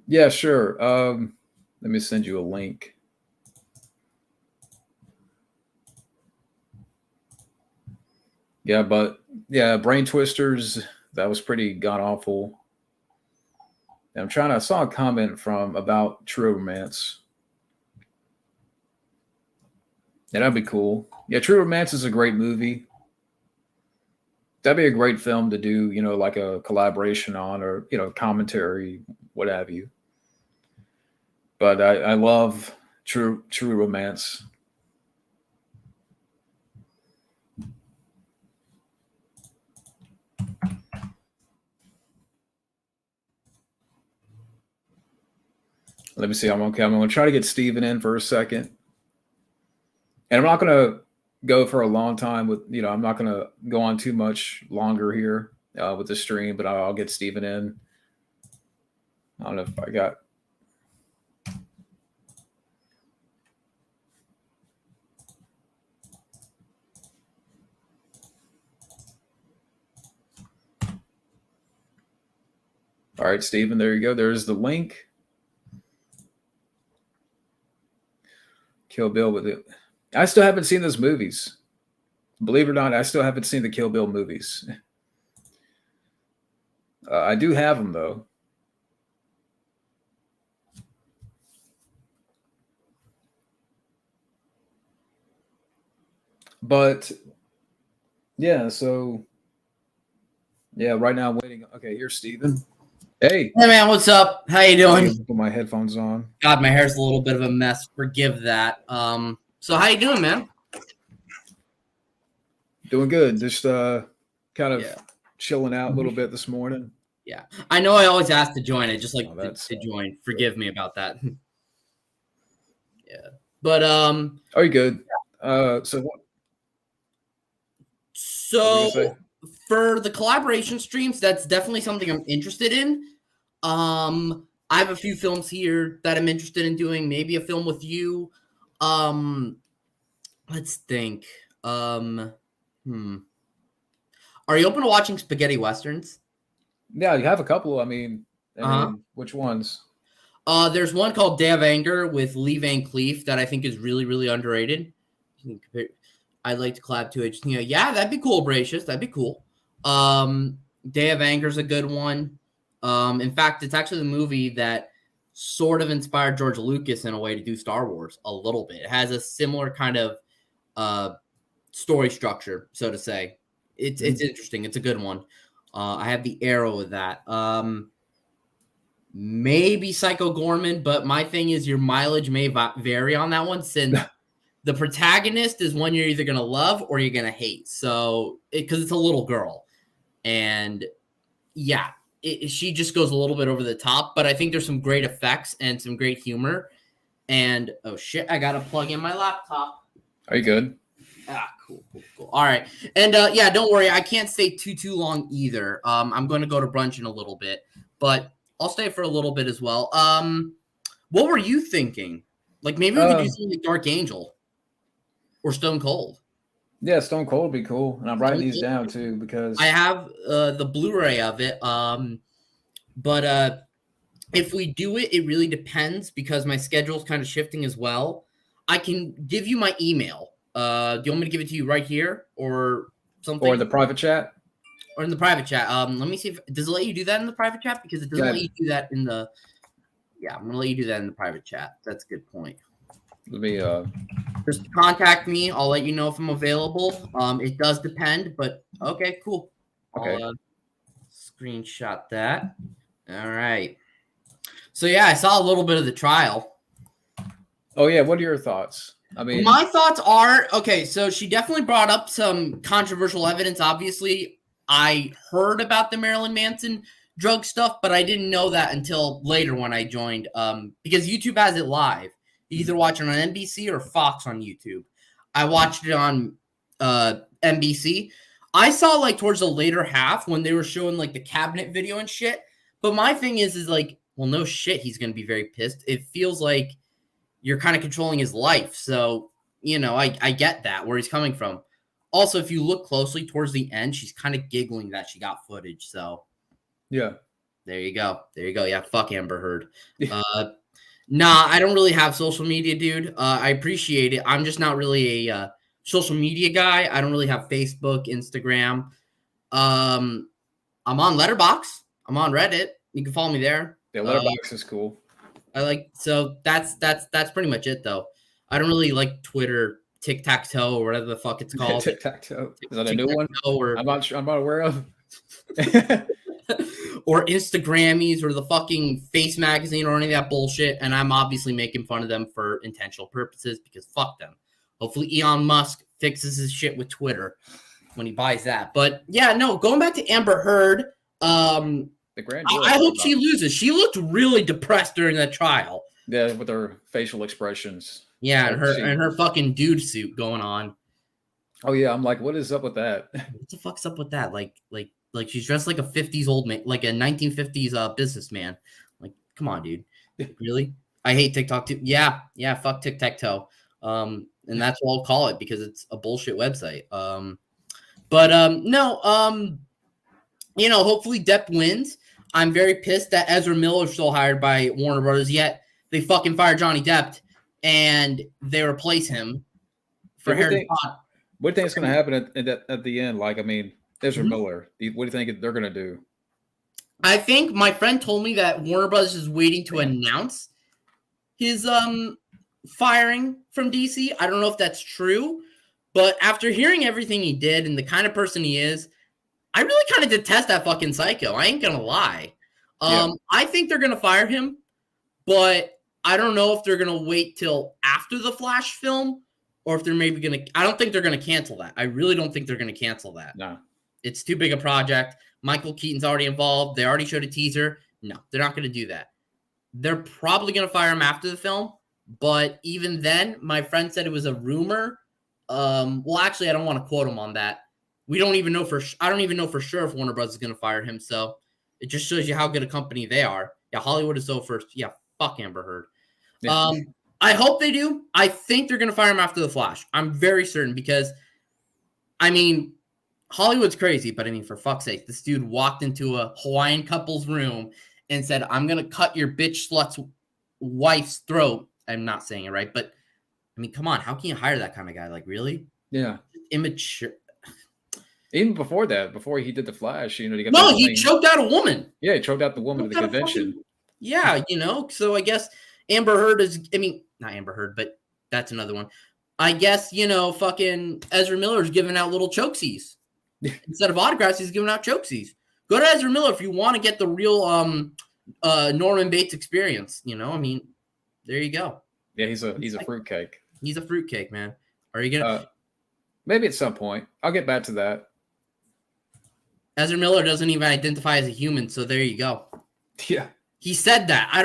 Yeah, sure. Let me send you a link. Yeah, but yeah, Brain Twisters, that was pretty god awful. And I saw a comment from about True Romance. Yeah, that'd be cool. Yeah, True Romance is a great movie. That'd be a great film to do, like a collaboration on or, commentary, what have you. But I love True Romance. Let me see. I'm okay. I'm going to try to get Steven in for a second. And I'm not going to go for a long time with, I'm not going to go on too much longer here with the stream, but I'll get Steven in. I don't know if I got. All right, Steven, there you go. There's the link. Kill Bill with it. I still haven't seen those movies. Believe it or not, I still haven't seen the Kill Bill movies. I do have them though. But yeah, so yeah, right now I'm waiting. Okay, here's Steven. Hey man, what's up? How you doing? Put my headphones on. God, my hair's a little bit of a mess. Forgive that. So how you doing, man? Doing good. Just kind of chilling out a little bit this morning. Yeah, I know I always ask to join. I just like to join. Forgive me about that. Yeah, but are you good? So for the collaboration streams, that's definitely something I'm interested in. I have a few films here that I'm interested in doing. Maybe a film with you. Let's think. Are you open to watching spaghetti westerns? Yeah, you have a couple. I mean, which ones? There's one called Day of Anger with Lee Van Cleef that I think is really, really underrated. I'd like to collab to it. Yeah, that'd be cool, Bracious. That'd be cool. Day of Anger is a good one. In fact, it's actually the movie that sort of inspired George Lucas in a way to do Star Wars a little bit. It has a similar kind of story structure, so to say. It's interesting. It's a good one. I have the arrow of that. Maybe Psycho Gorman, but my thing is your mileage may vary on that one since the protagonist is one you're either going to love or you're going to hate. So, because it's a little girl. And yeah, she just goes a little bit over the top, but I think there's some great effects and some great humor. And oh shit, I got to plug in my laptop. Are you good? Cool. All right. And yeah, don't worry. I can't stay too long either. I'm going to go to brunch in a little bit, but I'll stay for a little bit as well. What were you thinking? Like maybe we could do something like Dark Angel or Stone Cold. Yeah, Stone Cold would be cool. And I'm writing these down too because I have the Blu-ray of it. But if we do it, it really depends because my schedule is kind of shifting as well. I can give you my email. Do you want me to give it to you right here or something? Or the private chat? Or in the private chat. Let me see if does it let you do that in the private chat? Because it doesn't let you do that in the. Yeah, I'm gonna let you do that in the private chat. That's a good point. Let me just contact me. I'll let you know if I'm available. It does depend, but okay, cool. Okay. I'll screenshot that. All right. So yeah, I saw a little bit of the trial. Oh yeah, what are your thoughts? I mean, My thoughts are okay. So she definitely brought up some controversial evidence. Obviously, I heard about the Marilyn Manson drug stuff, but I didn't know that until later when I joined. Because YouTube has it live. You either watch it on NBC or Fox on YouTube. I watched it on NBC. I saw like towards the later half when they were showing like the cabinet video and shit. But my thing is like, well, no shit, he's gonna be very pissed. It feels like you're kind of controlling his life. So, I get that where he's coming from. Also, if you look closely towards the end, she's kind of giggling that she got footage. So, yeah. there you go. There you go. Yeah, fuck Amber Heard. Nah, I don't really have social media, dude. I appreciate it. I'm just not really a social media guy. I don't really have Facebook, Instagram. I'm on Letterboxd. I'm on Reddit. You can follow me there. Yeah, Letterboxd is cool. So that's pretty much it though. I don't really like Twitter, tic-tac-toe, or whatever the fuck it's called. Tic-tac-toe. Is that a new one? I'm not aware of. Or Instagrammies or the fucking Face magazine or any of that bullshit. And I'm obviously making fun of them for intentional purposes because fuck them. Hopefully Elon Musk fixes his shit with Twitter when he buys that. But yeah, no, going back to Amber Heard, the grand jury, I hope she loses. She looked really depressed during that trial. Yeah, with her facial expressions. Yeah, and her fucking dude suit going on. Oh yeah, I'm like, what is up with that? What the fuck's up with that? Like she's dressed like a 50s old man, like a 1950s businessman. Like, come on, dude. Like, really? I hate TikTok too. Yeah, fuck tic-tac-toe. And that's what I'll call it because it's a bullshit website. Hopefully Depp wins. I'm very pissed that Ezra Miller's still hired by Warner Brothers, yet they fucking fired Johnny Depp and they replace him for Harry Potter. What do you think is going to happen at the end? Like, I mean, Ezra Miller, what do you think they're going to do? I think my friend told me that Warner Brothers is waiting to announce his firing from DC. I don't know if that's true, but after hearing everything he did and the kind of person he is, I really kind of detest that fucking psycho. I ain't gonna lie. I think they're gonna fire him, but I don't know if they're gonna wait till after the Flash film or if they're maybe gonna. I don't think they're gonna cancel that. I really don't think they're gonna cancel that. No, it's too big a project. Michael Keaton's already involved. They already showed a teaser. No, they're not gonna do that. They're probably gonna fire him after the film, but even then, my friend said it was a rumor. Well, actually, I don't want to quote him on that. We don't even know I don't even know for sure if Warner Bros. Is going to fire him. So it just shows you how good a company they are. Yeah, Hollywood is so first. Yeah, fuck Amber Heard. Yeah. I hope they do. I think they're going to fire him after The Flash. I'm very certain because, I mean, Hollywood's crazy. But, I mean, for fuck's sake, this dude walked into a Hawaiian couple's room and said, I'm going to cut your bitch slut's wife's throat. I'm not saying it right. But, I mean, come on. How can you hire that kind of guy? Like, really? Yeah. Immature. Even before that, before he did the Flash, he choked out a woman. Yeah, he choked out the woman at the convention. So I guess Amber Heard is, I mean, not Amber Heard, but that's another one. I guess, fucking Ezra Miller's giving out little chokesies. Instead of autographs, he's giving out chokesies. Go to Ezra Miller if you want to get the real Norman Bates experience. I mean, there you go. Yeah, he's a fruitcake. He's a fruitcake, man. Are you gonna? Maybe at some point. I'll get back to that. Ezra Miller doesn't even identify as a human, so there you go. Yeah. He said that. I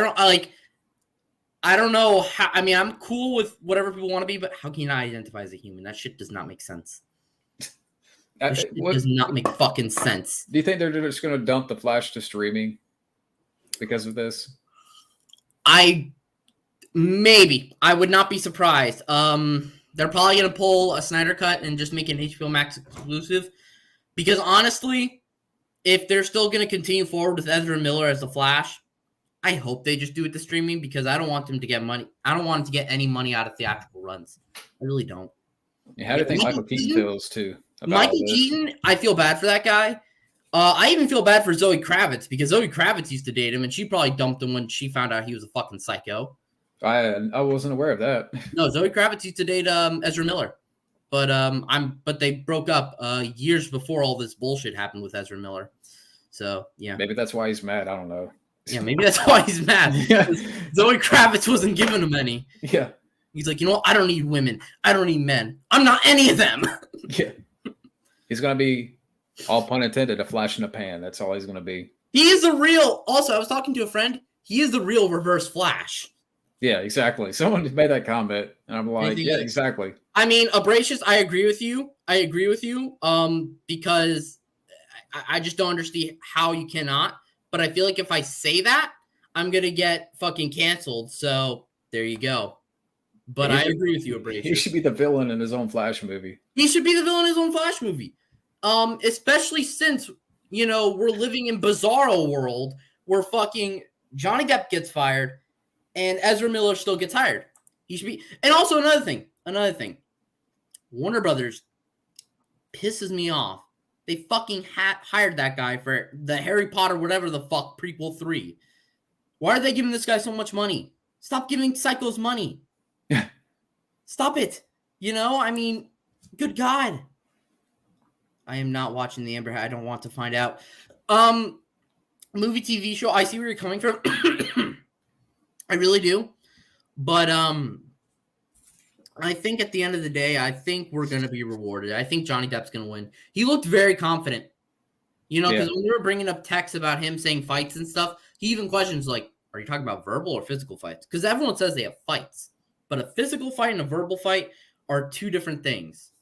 don't know how. I mean, I'm cool with whatever people want to be, but how can you not identify as a human? That shit does not make sense. It does not make fucking sense. Do you think they're just going to dump the Flash to streaming because of this? Maybe. I would not be surprised. They're probably going to pull a Snyder Cut and just make an HBO Max exclusive. Because honestly, if they're still going to continue forward with Ezra Miller as the Flash, I hope they just do it to streaming because I don't want them to get money. I don't want them to get any money out of theatrical runs. I really don't. Yeah, how do you think Michael Keaton feels too? Michael Keaton, I feel bad for that guy. I even feel bad for Zoe Kravitz because Zoe Kravitz used to date him and she probably dumped him when she found out he was a fucking psycho. I wasn't aware of that. No, Zoe Kravitz used to date Ezra Miller. But they broke up years before all this bullshit happened with Ezra Miller. So yeah, maybe that's why he's mad. I don't know. Yeah, maybe that's why he's mad. Yeah. Zoe Kravitz wasn't giving him any. Yeah. He's like, you know what? I don't need women. I don't need men. I'm not any of them. Yeah. He's going to be, all pun intended, a flash in a pan. That's all he's going to be. He is the real. Also, I was talking to a friend. He is the real Reverse Flash. Yeah, exactly. Someone just made that comment, and I'm like, yeah, that, exactly. I mean, Abrasius, I agree with you. Because I just don't understand how you cannot. But I feel like if I say that, I'm going to get fucking canceled. So there you go. But I agree with you, Abrasius. He should be the villain in his own Flash movie. He should be the villain in his own Flash movie. Especially since, we're living in Bizarro world where fucking Johnny Depp gets fired and Ezra Miller still gets hired. He should be. And also another thing. Warner Brothers pisses me off. They fucking hired that guy for the Harry Potter whatever the fuck prequel 3. Why are they giving this guy so much money? Stop giving psychos money. Stop it. Good God. I am not watching the Amber. I don't want to find out. Movie TV show. I see where you're coming from. I really do. But I think at the end of the day, I think we're going to be rewarded. I think Johnny Depp's going to win. He looked very confident. Because when we were bringing up texts about him saying fights and stuff, he even questions like, are you talking about verbal or physical fights? Because everyone says they have fights. But a physical fight and a verbal fight are two different things.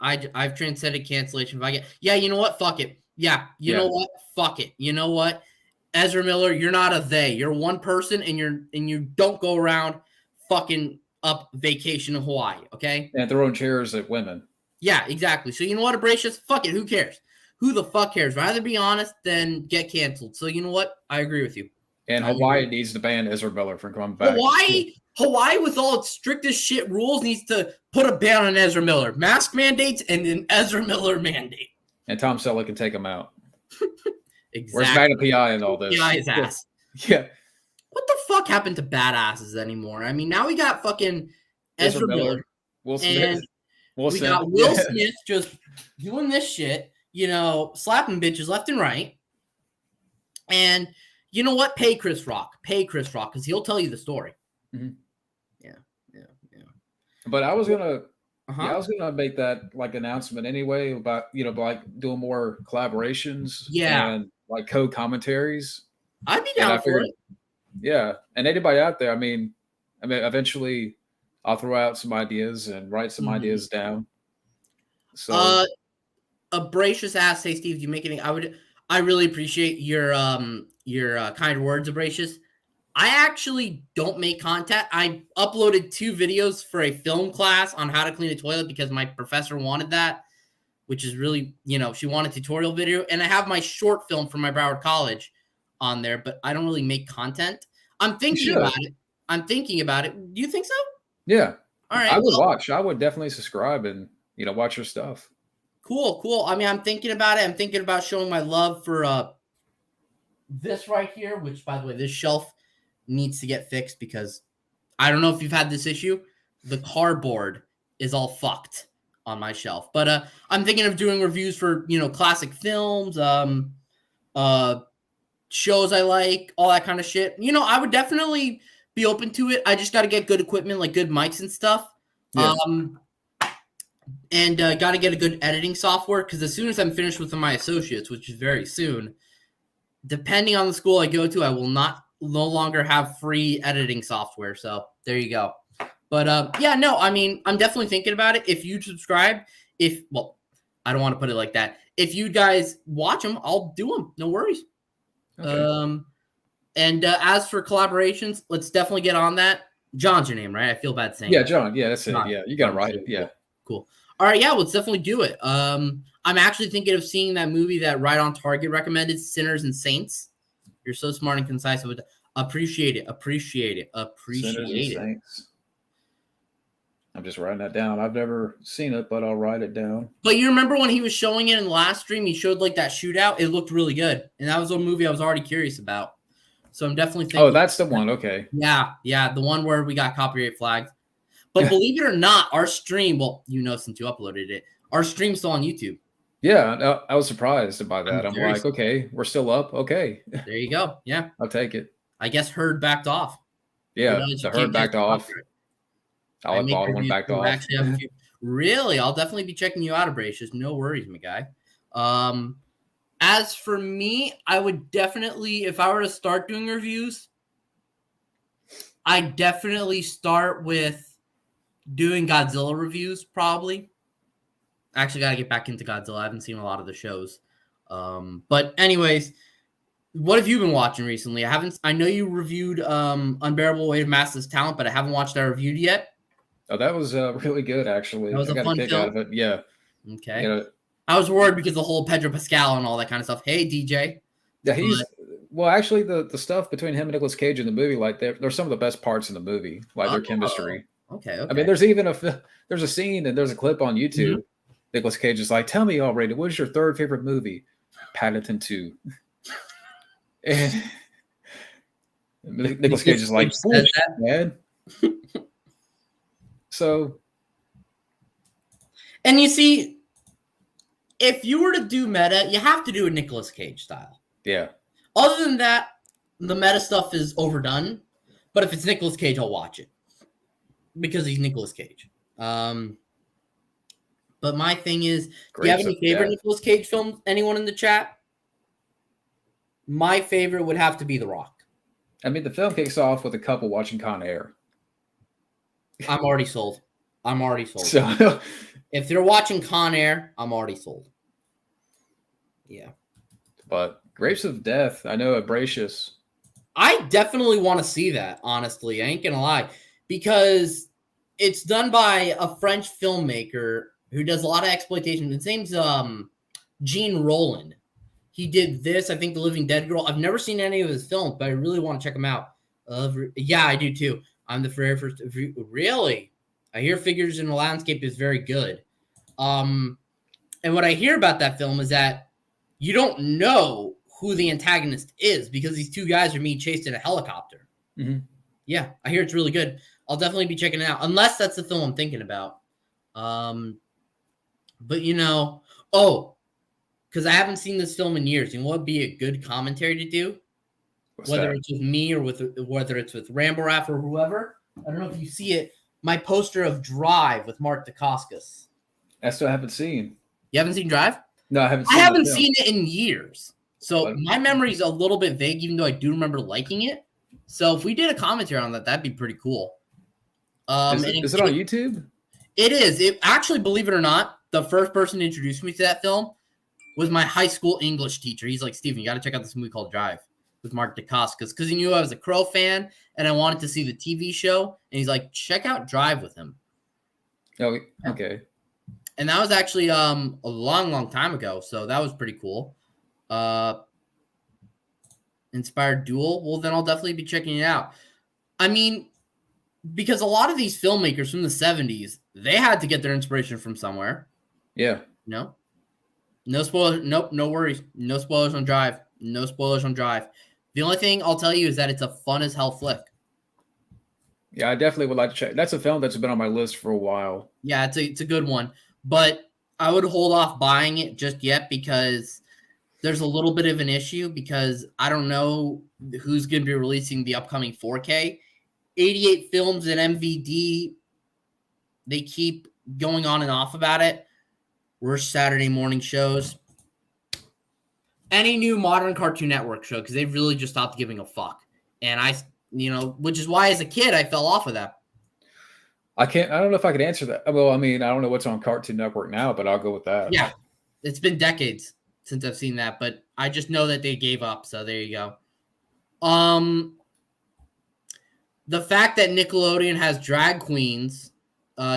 I've transcended cancellation. If I get, you know what? Fuck it. Yeah, you know what? Fuck it. You know what? Ezra Miller, you're not a they. You're one person, and you don't go around fucking up vacation in Hawaii. Okay? And throwing chairs at women. Yeah, exactly. So you know what, Abrasius? Fuck it. Who cares? Who the fuck cares? Rather be honest than get canceled. So you know what? I agree with you. And Hawaii needs to ban Ezra Miller from coming back. Hawaii, with all its strictest shit rules, needs to put a ban on Ezra Miller. Mask mandates and an Ezra Miller mandate. And Tom Selleck can take him out. Exactly. Where's Magna PI and all this? PI's ass. Yeah. What the fuck happened to badasses anymore? I mean, now we got fucking Ezra Miller. Will Smith. We got Will Smith just doing this shit, slapping bitches left and right. And you know what? Pay Chris Rock, because he'll tell you the story. Mm-hmm. Yeah. But I was gonna make that like announcement anyway about like doing more collaborations. Yeah. And like co-commentaries. I'd be down for it. Yeah, and anybody out there, I mean, eventually I'll throw out some ideas and write some ideas down. So, Abrasius asked, "Hey Steve, do you make any?" I really appreciate your kind words, Abrasius. I actually don't make content. I uploaded 2 videos for a film class on how to clean a toilet because my professor wanted that, which is really, she wanted a tutorial video. And I have my short film from my Broward College on there, but I don't really make content. I'm thinking about it. Do you think so? Yeah. All right. I would watch. I would definitely subscribe and, watch your stuff. Cool. I mean, I'm thinking about it. I'm thinking about showing my love for this right here, which, by the way, this shelf needs to get fixed because I don't know if you've had this issue. The cardboard is all fucked on my shelf. But I'm thinking of doing reviews for, classic films, shows I like, all that kind of shit. I would definitely be open to it. I just got to get good equipment, like good mics and stuff. Yeah. And got to get a good editing software because as soon as I'm finished with my associates, which is very soon, depending on the school I go to, I will no longer have free editing software. So there you go. But I mean, I'm definitely thinking about it. If you subscribe, I don't want to put it like that. If you guys watch them, I'll do them. No worries. Okay. And as for collaborations, let's definitely get on that. John's your name, right? I feel bad saying. Yeah, John. Yeah, that's it. John. Yeah, you got to write it. Yeah. Cool. All right. Yeah, let's definitely do it. I'm actually thinking of seeing that movie that Right on Target recommended, Sinners and Saints. You're so smart and concise. I would appreciate it. Sinners and Saints. I'm just writing that down. I've never seen it, but I'll write it down. But you remember when he was showing it in the last stream, he showed like that shootout. It looked really good. And that was a movie I was already curious about. So I'm definitely thinking. Oh, that's the one. Okay. Yeah. The one where we got copyright flagged. But believe it or not, our stream, since you uploaded it, our stream's still on YouTube. Yeah, no, I was surprised by I'm that. I'm serious. like, okay, we're still up. Okay, There you go. Yeah. I'll take it. I guess Herd backed off. Who Yeah, knows? You the herd can't catch backed a off. copyright. I Alec make Baldwin reviews backed too. I off. actually have a few. Really? I'll definitely be checking you out, Abrasius. No worries, my guy. As for me, I would definitely, if I were to start doing reviews, I definitely start with doing Godzilla reviews, probably. I actually got to get back into Godzilla. I haven't seen a lot of the shows. But anyways, what have you been watching recently? I know you reviewed Unbearable Weight of Massive Talent, but I haven't watched that reviewed yet. Oh, that was really good, That actually. was I a got a fun kick out film. of it. Yeah, you Okay. know, I was worried because the whole Pedro Pascal and all that kind of stuff. Hey, DJ. yeah, But he's well, actually, the stuff between him and Nicolas Cage in the movie, like they're some of the best parts in the movie, like their oh, chemistry. okay, I mean, okay. there's even there's a scene and there's a clip on Mhm. YouTube. Nicolas Cage is like, "Tell me already, what is your third favorite movie?" Paddington 2. And Nicolas Cage Nicolas is Cage like, says "Bullshit, that. man." So And you see, if you were to do meta, you have to do a Nicolas Cage style. yeah, Other than that, the meta stuff is overdone. But if it's Nicolas Cage, I'll watch it because he's Nicolas Cage. But my thing is, do you have Grapes any of favorite Death. Nicolas Cage films? Anyone in the chat? My favorite would have to be The Rock. I mean, the film kicks off with a couple watching Con Air. I'm already sold. I'm already sold. So, If they're watching Con Air, I'm already sold. Yeah. but Grapes of Death, I know Abrasius. I definitely want to see that, honestly. I ain't going to lie. Because it's done by a French filmmaker who does a lot of exploitation. His name's Gene Roland. He did this, I think, The Living Dead Girl. I've never seen any of his films, but I really want to check them out. Yeah, I do too. I'm the very first. Really? I hear Figures in the Landscape is very good. And what I hear about that film is that you don't know who the antagonist is because these two guys are being chased in a helicopter. Mm-hmm. Yeah, I hear it's really good. I'll definitely be checking it out, unless that's the film I'm thinking about. But because I haven't seen this film in years. You know what would be a good commentary to do? What's Whether that? it's with me or whether it's with Ramboraf or whoever. I don't know if you see it. My poster of Drive with Mark Dacascos. I still haven't seen. You haven't seen Drive? No, I haven't I seen. haven't seen it in years. So But my memory's a little bit vague, even though I do remember liking it. So if we did a commentary on that, that'd be pretty cool. is it on YouTube? It is. It actually, believe it or not, the first person to introduce me to that film was my high school English teacher. He's like, Steven, you got to check out this movie called Drive with Mark Dacascos because he knew I was a Crow fan and I wanted to see the TV show. And he's like, check out Drive with him. Oh, okay. And that was actually a long, long time ago. So that was pretty cool. Inspired Duel. Well, then I'll definitely be checking it out. I mean, because a lot of these filmmakers from the 70s, they had to get their inspiration from somewhere. Yeah. No spoilers. Nope. No worries. No spoilers on Drive. No spoilers on Drive. The only thing I'll tell you is that it's a fun as hell flick. Yeah, I definitely would like to check. That's a film that's been on my list for a while. Yeah, it's a good one. But I would hold off buying it just yet because there's a little bit of an issue because I don't know who's going to be releasing the upcoming 4K. 88 Films and MVD, they keep going on and off about it. Worst Saturday morning shows. Any new modern Cartoon Network show because they've really just stopped giving a fuck. And which is why as a kid I fell off of that. I don't know if I could answer that. Well, I mean, I don't know what's on Cartoon Network now, but I'll go with that. Yeah, it's been decades since I've seen that, but I just know that they gave up. So there you go. The fact that Nickelodeon has drag queens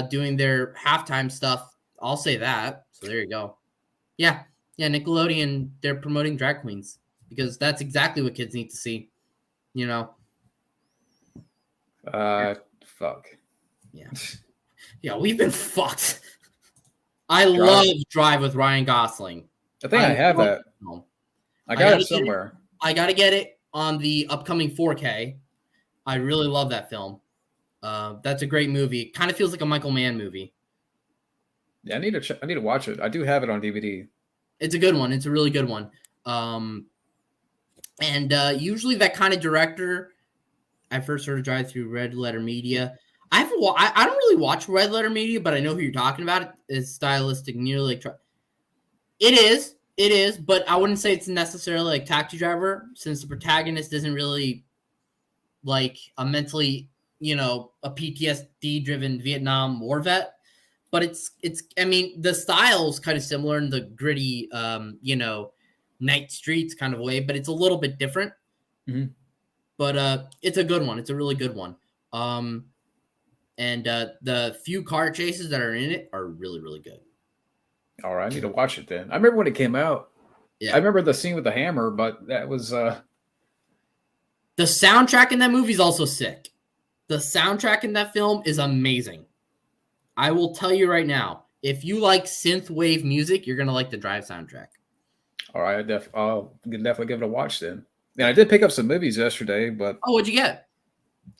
doing their halftime stuff, I'll say that. So there you go. Yeah, Nickelodeon, they're promoting drag queens because that's exactly what kids need to see. Fuck. Yeah, we've been fucked. I love Drive with Ryan Gosling. I think I have that. I got it somewhere. I got to get it on the upcoming 4K. I really love that film. That's a great movie. It kind of feels like a Michael Mann movie. Yeah, I need to watch it. I do have it on DVD. It's a good one. It's a really good one. And usually that kind of director, I first heard of Drive through Red Letter Media. I don't really watch Red Letter Media, but I know who you're talking about. It's stylistic, nearly like it is, but I wouldn't say it's necessarily like Taxi Driver, since the protagonist isn't really like a mentally, a PTSD driven Vietnam War vet. But it's I mean, the style's kind of similar in the gritty, night streets kind of way, but it's a little bit different. Mhm. But it's a good one. It's a really good one. And the few car chases that are in it are really, really good. All right, I need to watch it then. I remember when it came out. Yeah. I remember the scene with the hammer, but that was The soundtrack in that movie is also sick. The soundtrack in that film is amazing. I will tell you right now, if you like synth wave music, you're gonna like the Drive soundtrack. all right. I'll definitely give it a watch then. And I did pick up some movies yesterday, but Oh, what'd you get?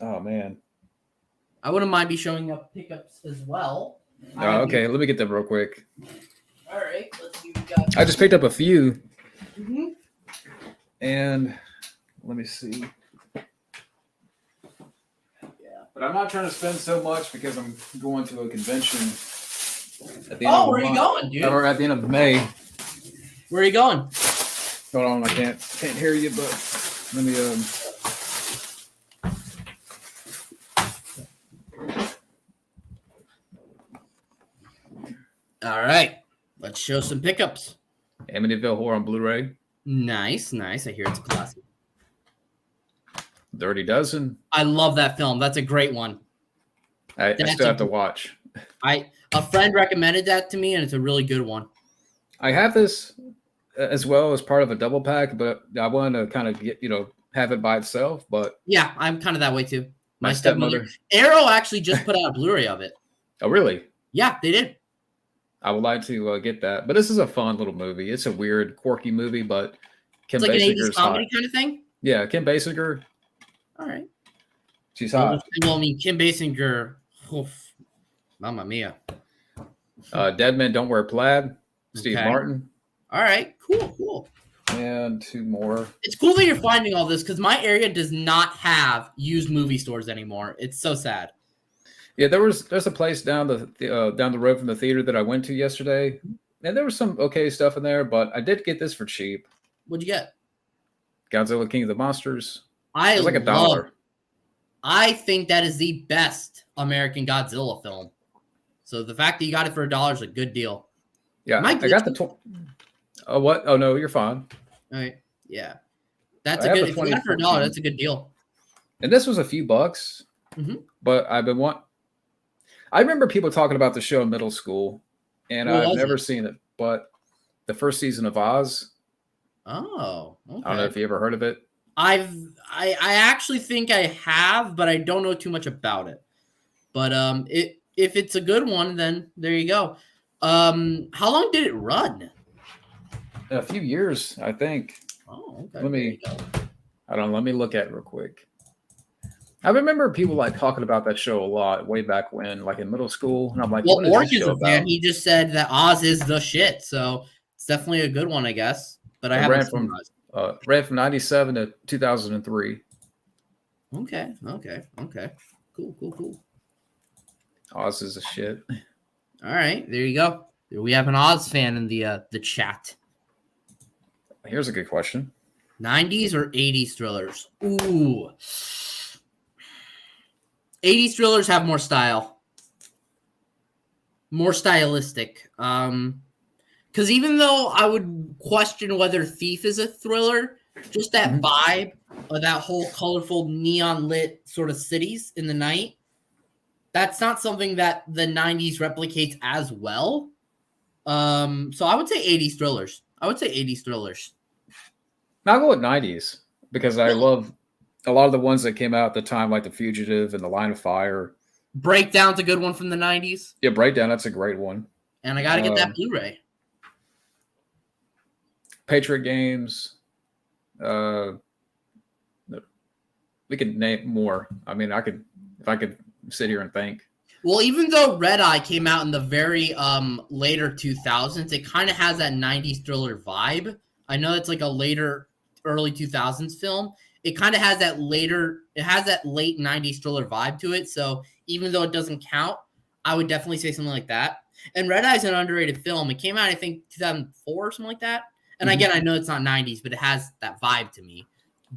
oh man. I wouldn't mind be showing up pickups as well. Oh, okay, let me get them real quick. All right, let's see what we got. I just picked up a few, Mm-hmm. and let me see. Yeah. But I'm not trying to spend so much because I'm going to a convention at the end Oh, of where the are you month. going, dude? Or at the end of May. Where are you going? Hold on, I can't hear you, but let me All right, let's show some pickups. Amityville Horror on Blu-ray. Nice. I hear it's a classic. Dirty Dozen. I love that film. That's a great one. I still have to watch. A friend recommended that to me, and it's a really good one. I have this as well as part of a double pack, but I wanted to kind of get have it by itself. But Yeah, I'm kind of that way too. my stepmother. Arrow actually just put out a Blu-ray of it. Oh, really? Yeah, they did. I would like to get that. But this is a fun little movie. It's a weird, quirky movie, but Kim It's like an 80s Basinger's comedy hot. kind of thing. Yeah, Kim Basinger. All right. She's hot. Well, I mean, Kim Basinger. Oof, Mamma mia. Dead Men Don't Wear Plaid. Steve Okay. Martin. All right. Cool. And two more. It's cool that you're finding all this because my area does not have used movie stores anymore. It's so sad. Yeah, there's a place down the road from the theater that I went to yesterday, and there was some okay stuff in there, but I did get this for cheap. What'd you get? Godzilla King of the Monsters. It was like $1. I think that is the best American Godzilla film. So the fact that you got it for $1 is a good deal. Yeah, I got the. Oh, what? Oh no, you're fine. All right. Yeah, that's a good. If you got it for $1, that's a good deal. And this was a few bucks, but I've been I remember people talking about the show in middle school, and I've never seen it. But the first season of Oz. Oh, okay. I don't know if you ever heard of it. I actually think I have, but I don't know too much about it. But if it's a good one, then there you go. How long did it run? A few years, I think. Oh, okay. Let me look at it real quick. I remember people like talking about that show a lot way back when, like in middle school, and I'm like, well, Orc is a fan. He just said that Oz is the shit, so it's definitely a good one, I guess. But I haven't seen Oz. Ran from 97 to 2003. Okay. Cool. Oz is a shit. All right, there you go. We have an Oz fan in the chat. Here's a good question. 90s or 80s thrillers? Ooh. 80s thrillers have more style. More stylistic. Because even though I would question whether Thief is a thriller, just that vibe of that whole colorful neon lit sort of cities in the night, that's not something that the 90s replicates as well. So I would say 80s thrillers. I'll go with 90s because I love a lot of the ones that came out at the time, like The Fugitive and The Line of Fire. Breakdown's a good one from the 90s. Yeah, Breakdown, that's a great one. And I got to get that Blu-ray. Patriot Games. We could name more. I mean, if I could sit here and think. Well, even though Red Eye came out in the very later 2000s, it kind of has that 90s thriller vibe. I know it's like a later early 2000s film. It kind of has that late 90s thriller vibe to it. So even though it doesn't count, I would definitely say something like that. And Red Eye is an underrated film. It came out, I think, 2004 or something like that. And again, I know it's not 90s, but it has that vibe to me.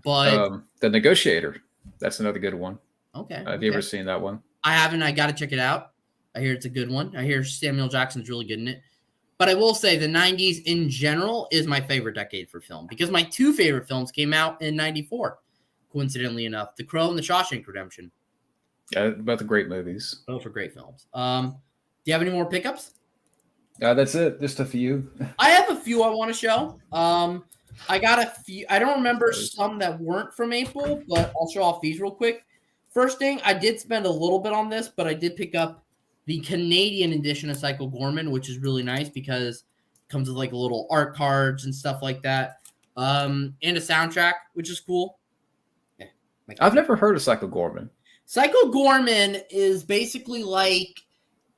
But The Negotiator. That's another good one. okay. Have you ever seen that one? I haven't. I got to check it out. I hear it's a good one. I hear Samuel Jackson's really good in it. But I will say the 90s in general is my favorite decade for film because my two favorite films came out in 94, coincidentally enough. The Crow and The Shawshank Redemption. Yeah, both are great movies. Both are great films. Do you have any more pickups? That's it. Just a few. I have a few I want to show. I got a few. I don't remember some that weren't from April, but I'll show off these real quick. First thing, I did spend a little bit on this, but I did pick up the Canadian edition of Psycho Gorman, which is really nice because it comes with like little art cards and stuff like that, and a soundtrack, which is cool. Yeah, I've never heard of Psycho Gorman. Psycho Gorman is basically like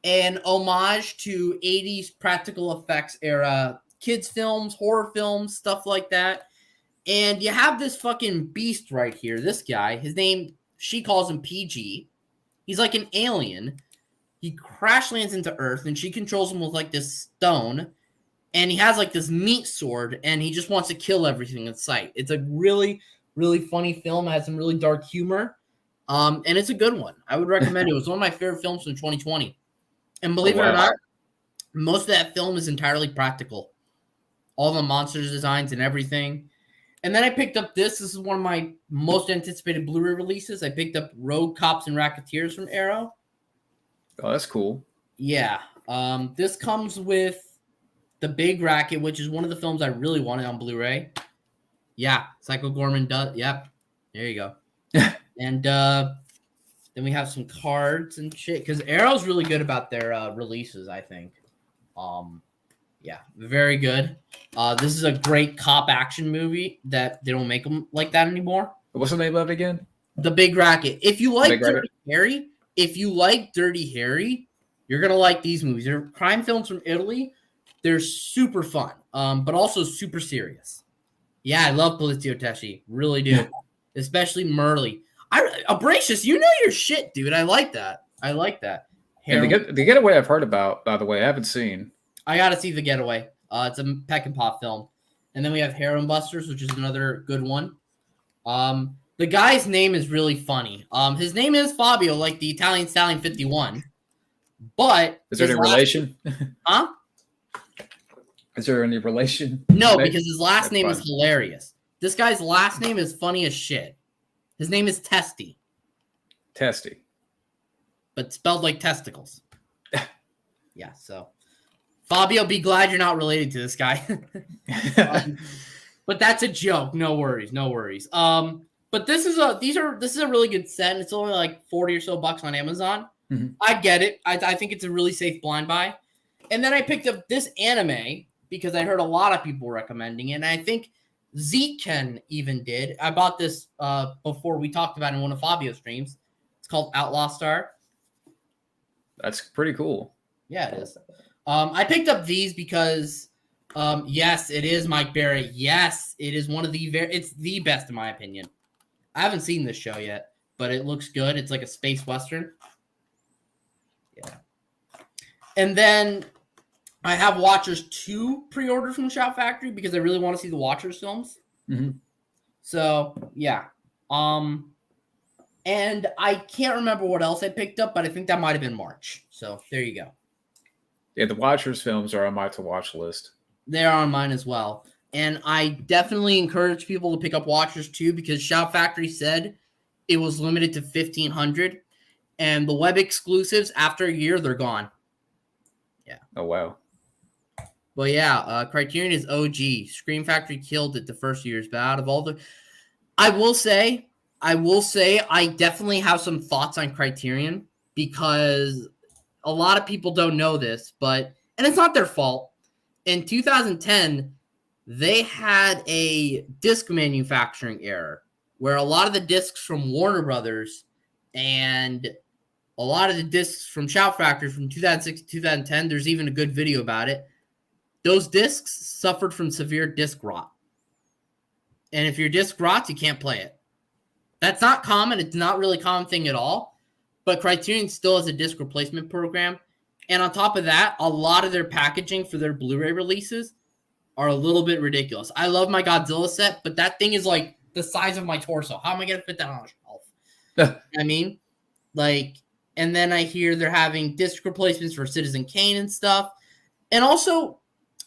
an homage to 80s practical effects era kids films, horror films, stuff like that. And you have this fucking beast right here. This guy, his name, she calls him PG. He's like an alien. He crash lands into Earth, and she controls him with like this stone. And he has like this meat sword, and he just wants to kill everything in sight. It's a really, really funny film. It has some really dark humor. And it's a good one. I would recommend it. It was one of my favorite films from 2020. And believe it or not, most of that film is entirely practical. All the monsters designs and everything. And then I picked up this. This is one of my most anticipated Blu-ray releases. I picked up Rogue Cops and Racketeers from Arrow. Oh, that's cool. Yeah. This comes with The Big Racket, which is one of the films I really wanted on Blu-ray. Yeah, Psycho Gorman does. Yep. There you go. And then we have some cards and shit. Because Arrow's really good about their releases, I think. Yeah, very good. This is a great cop action movie that they don't make them like that anymore. What's the name of it again? The Big Racket. If you like Dirty Harry, you're gonna like these movies. They're crime films from Italy. They're super fun, but also super serious. Yeah, I love Polizio Tesci. Really do. Especially Merle. Abrasius, you know your shit, dude. I like that. And the Getaway I've heard about, by the way, I haven't seen. I gotta see The Getaway. It's a Peck and Pop film. And then we have Harem Busters, which is another good one. The guy's name is really funny. His name is Fabio, like the Italian Stallion 51. But is there any relation? Huh? Is there any relation? No, because his last name is hilarious. This guy's last name is funny as shit. His name is Testy. Testy. But spelled like testicles. Yeah, so Fabio, be glad you're not related to this guy. But that's a joke. No worries. But this is a really good set. It's only like 40 or so bucks on Amazon. Mm-hmm. I get it. I think it's a really safe blind buy. And then I picked up this anime because I heard a lot of people recommending it. And I think Zeken even did. I bought this before we talked about it in one of Fabio's streams. It's called Outlaw Star. That's pretty cool. Yeah, it is. I picked up these because, yes, it is Mike Barrett. Yes, it is one of it's the best in my opinion. I haven't seen this show yet, but it looks good. It's like a space western. Yeah. And then I have Watchers 2 pre-ordered from Shout Factory because I really want to see the Watchers films. Mm-hmm. So, yeah. And I can't remember what else I picked up, but I think that might have been March. So, there you go. Yeah, the Watchers films are on my to-watch list. They are on mine as well. And I definitely encourage people to pick up Watchers 2 because Shout Factory said it was limited to 1,500. And the web exclusives, after a year, they're gone. Yeah. Oh, wow. But yeah, Criterion is OG. Scream Factory killed it the first years, but out of all the... I will say I definitely have some thoughts on Criterion because a lot of people don't know this, and it's not their fault. In 2010, they had a disc manufacturing error where a lot of the discs from Warner Brothers and a lot of the discs from Shout Factory from 2006 to 2010, there's even a good video about it. Those discs suffered from severe disc rot. And if your disc rots, you can't play it. That's not common. It's not really a common thing at all. But Criterion still has a disc replacement program. And on top of that, a lot of their packaging for their Blu-ray releases are a little bit ridiculous. I love my Godzilla set, but that thing is like the size of my torso. How am I going to fit that on a shelf? I mean, like, and then I hear they're having disc replacements for Citizen Kane and stuff. And also,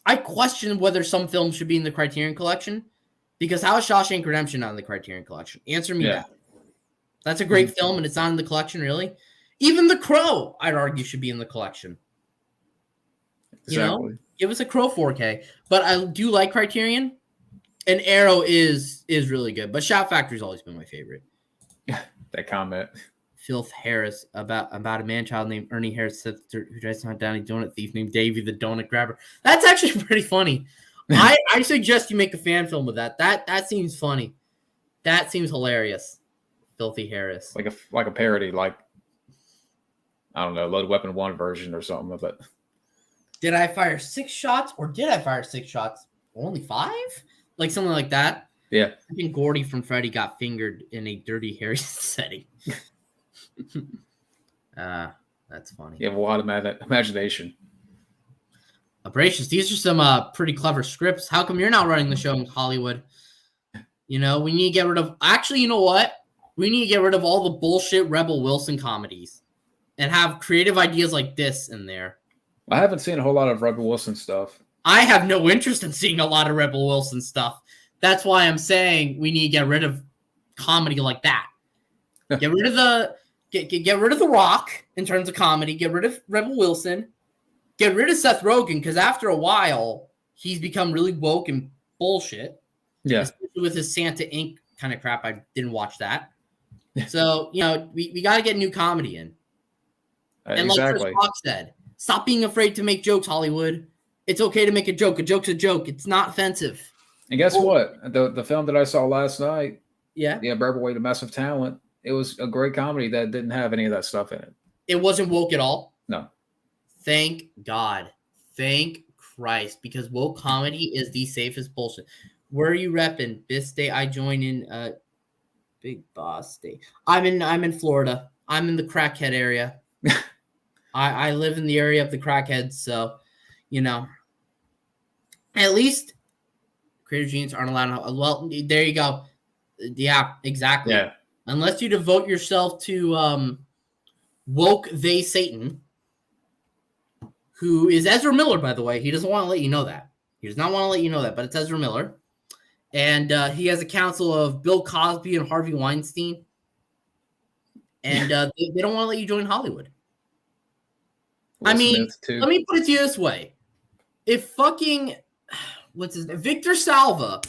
I question whether some films should be in the Criterion Collection, because how is Shawshank Redemption not in the Criterion Collection? Answer me that. That's a great film, and it's not in the collection, really. Even The Crow, I'd argue, should be in the collection. Exactly. You know? Give us a Crow 4K. But I do like Criterion, and Arrow is really good. But Shout Factory's always been my favorite. That comment. Filth Harris about a man-child named Ernie Harris who tries to hunt down a donut thief named Davey the Donut Grabber. That's actually pretty funny. I suggest you make a fan film of that. That seems funny. That seems hilarious. Filthy Harris. Like a parody, like, I don't know, Loaded Weapon 1 version or something of it. Did I fire 6 shots or did I fire 6 shots? Only 5? Like something like that? Yeah. I think Gordy from Freddy got fingered in a Dirty Harry setting. That's funny. You have a lot of imagination. Abracious, these are some pretty clever scripts. How come you're not running the show in Hollywood? You know, we need to get rid of... Actually, you know what? We need to get rid of all the bullshit Rebel Wilson comedies and have creative ideas like this in there. I haven't seen a whole lot of Rebel Wilson stuff. I have no interest in seeing a lot of Rebel Wilson stuff. That's why I'm saying we need to get rid of comedy like that. Get rid of get rid of The Rock in terms of comedy. Get rid of Rebel Wilson. Get rid of Seth Rogen, because after a while, he's become really woke and bullshit. Yeah. Especially with his Santa Inc. kind of crap. I didn't watch that. So, you know, we got to get new comedy in. And exactly. Like Chris Rock said, stop being afraid to make jokes, Hollywood. It's okay to make a joke. A joke's a joke. It's not offensive. And guess what? The film that I saw last night, Yeah, Barberweight, a Massive Talent, it was a great comedy that didn't have any of that stuff in it. it wasn't woke at all. No. Thank God. Thank Christ. Because woke comedy is the safest bullshit. Where are you repping? This day I join in Big Boss State. I'm in Florida. I'm in the crackhead area. I live in the area of the crackheads, so you know. At least creative genius aren't allowed. Well, there you go. Yeah, exactly. Yeah. Unless you devote yourself to woke they Satan, who is Ezra Miller, by the way. He doesn't want to let you know that. He does not want to let you know that, but it's Ezra Miller. And he has a council of Bill Cosby and Harvey Weinstein. And they don't want to let you join Hollywood. Will I mean, Smith, too. let me put it to you this way. If fucking, what's his name? Victor Salva,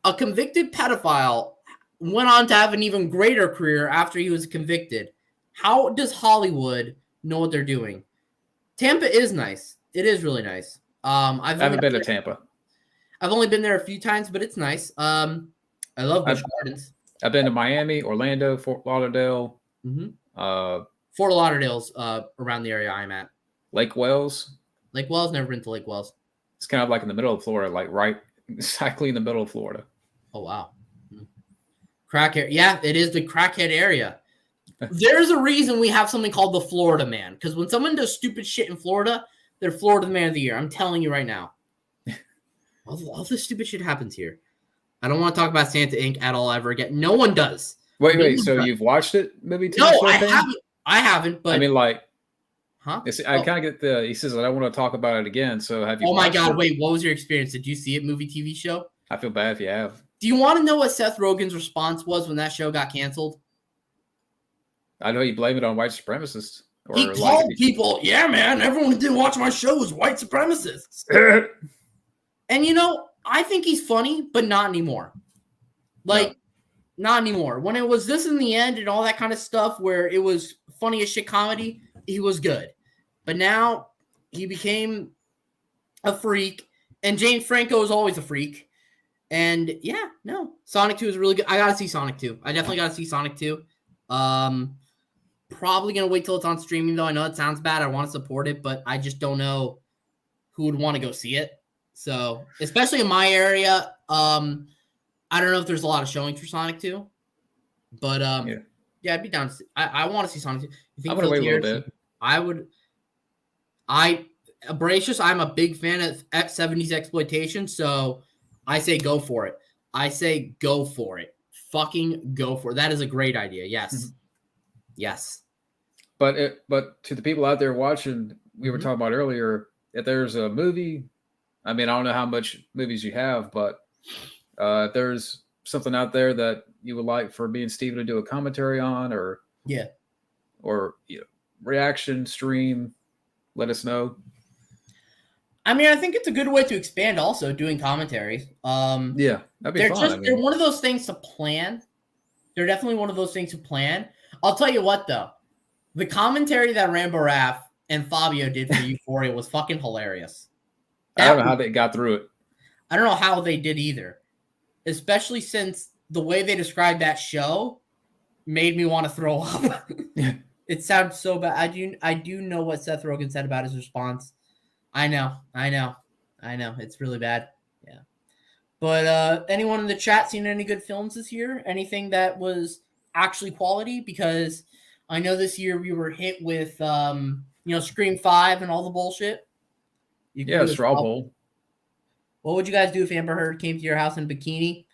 a convicted pedophile, went on to have an even greater career after he was convicted, how does Hollywood know what they're doing? Tampa is nice. It is really nice. I haven't been to Tampa. I've only been there a few times, but it's nice. I love Busch Gardens. I've been to Miami, Orlando, Fort Lauderdale. Mm-hmm. Fort Lauderdale's around the area I'm at. Lake Wales. Lake Wales, never been to Lake Wales. It's kind of like in the middle of Florida, like right exactly in the middle of Florida. Oh, wow. Crackhead. Yeah, it is the crackhead area. There's a reason we have something called the Florida Man, because when someone does stupid shit in Florida, they're Florida Man of the Year. I'm telling you right now. All this stupid shit happens here. I don't want to talk about Santa Inc. at all ever again. No one does. Wait. So you've watched it? Maybe no, I haven't. But I mean, like, huh? I kind of get he says, I don't want to talk about it again. So have you? Oh my God! Wait, what was your experience? Did you see it? Movie, TV show? I feel bad if you have. Do you want to know what Seth Rogen's response was when that show got canceled? I know you blame it on white supremacists. Or he called people, yeah, man, everyone who didn't watch my show was white supremacists. And, you know, I think he's funny, but not anymore. Like, not anymore. When it was This in the End and all that kind of stuff where it was funny as shit comedy, he was good. But now he became a freak. And James Franco is always a freak. And, yeah, no. Sonic 2 is really good. I got to see Sonic 2. I definitely got to see Sonic 2. probably going to wait till it's on streaming, though. I know it sounds bad. I want to support it, but I just don't know who would want to go see it. So, especially in my area, I don't know if there's a lot of showings for Sonic 2, but yeah, I'd be down to see. I want to see Sonic 2. You think I'm gonna wait a little bit. I would. Bracious, I'm a big fan of 70s exploitation, so I say go for it. I say go for it. Fucking go for it. That is a great idea. Yes. Mm-hmm. Yes. But to the people out there watching, we were talking about earlier, if there's a movie, I mean, I don't know how much movies you have, but if there's something out there that you would like for me and Steven to do a commentary on, or reaction stream, let us know. I mean, I think it's a good way to expand also doing commentaries. Yeah, that'd be fun. They're one of those things to plan. They're definitely one of those things to plan. I'll tell you what, though. The commentary that Rambo Raff and Fabio did for Euphoria was fucking hilarious. I don't know how they got through it. I don't know how they did either. Especially since the way they described that show made me want to throw up. It sounds so bad. I do know what Seth Rogen said about his response. I know. It's really bad. Yeah. But anyone in the chat seen any good films this year? Anything that was actually quality? Because I know this year we were hit with Scream 5 and all the bullshit. Straw Poll. What would you guys do if Amber Heard came to your house in a bikini?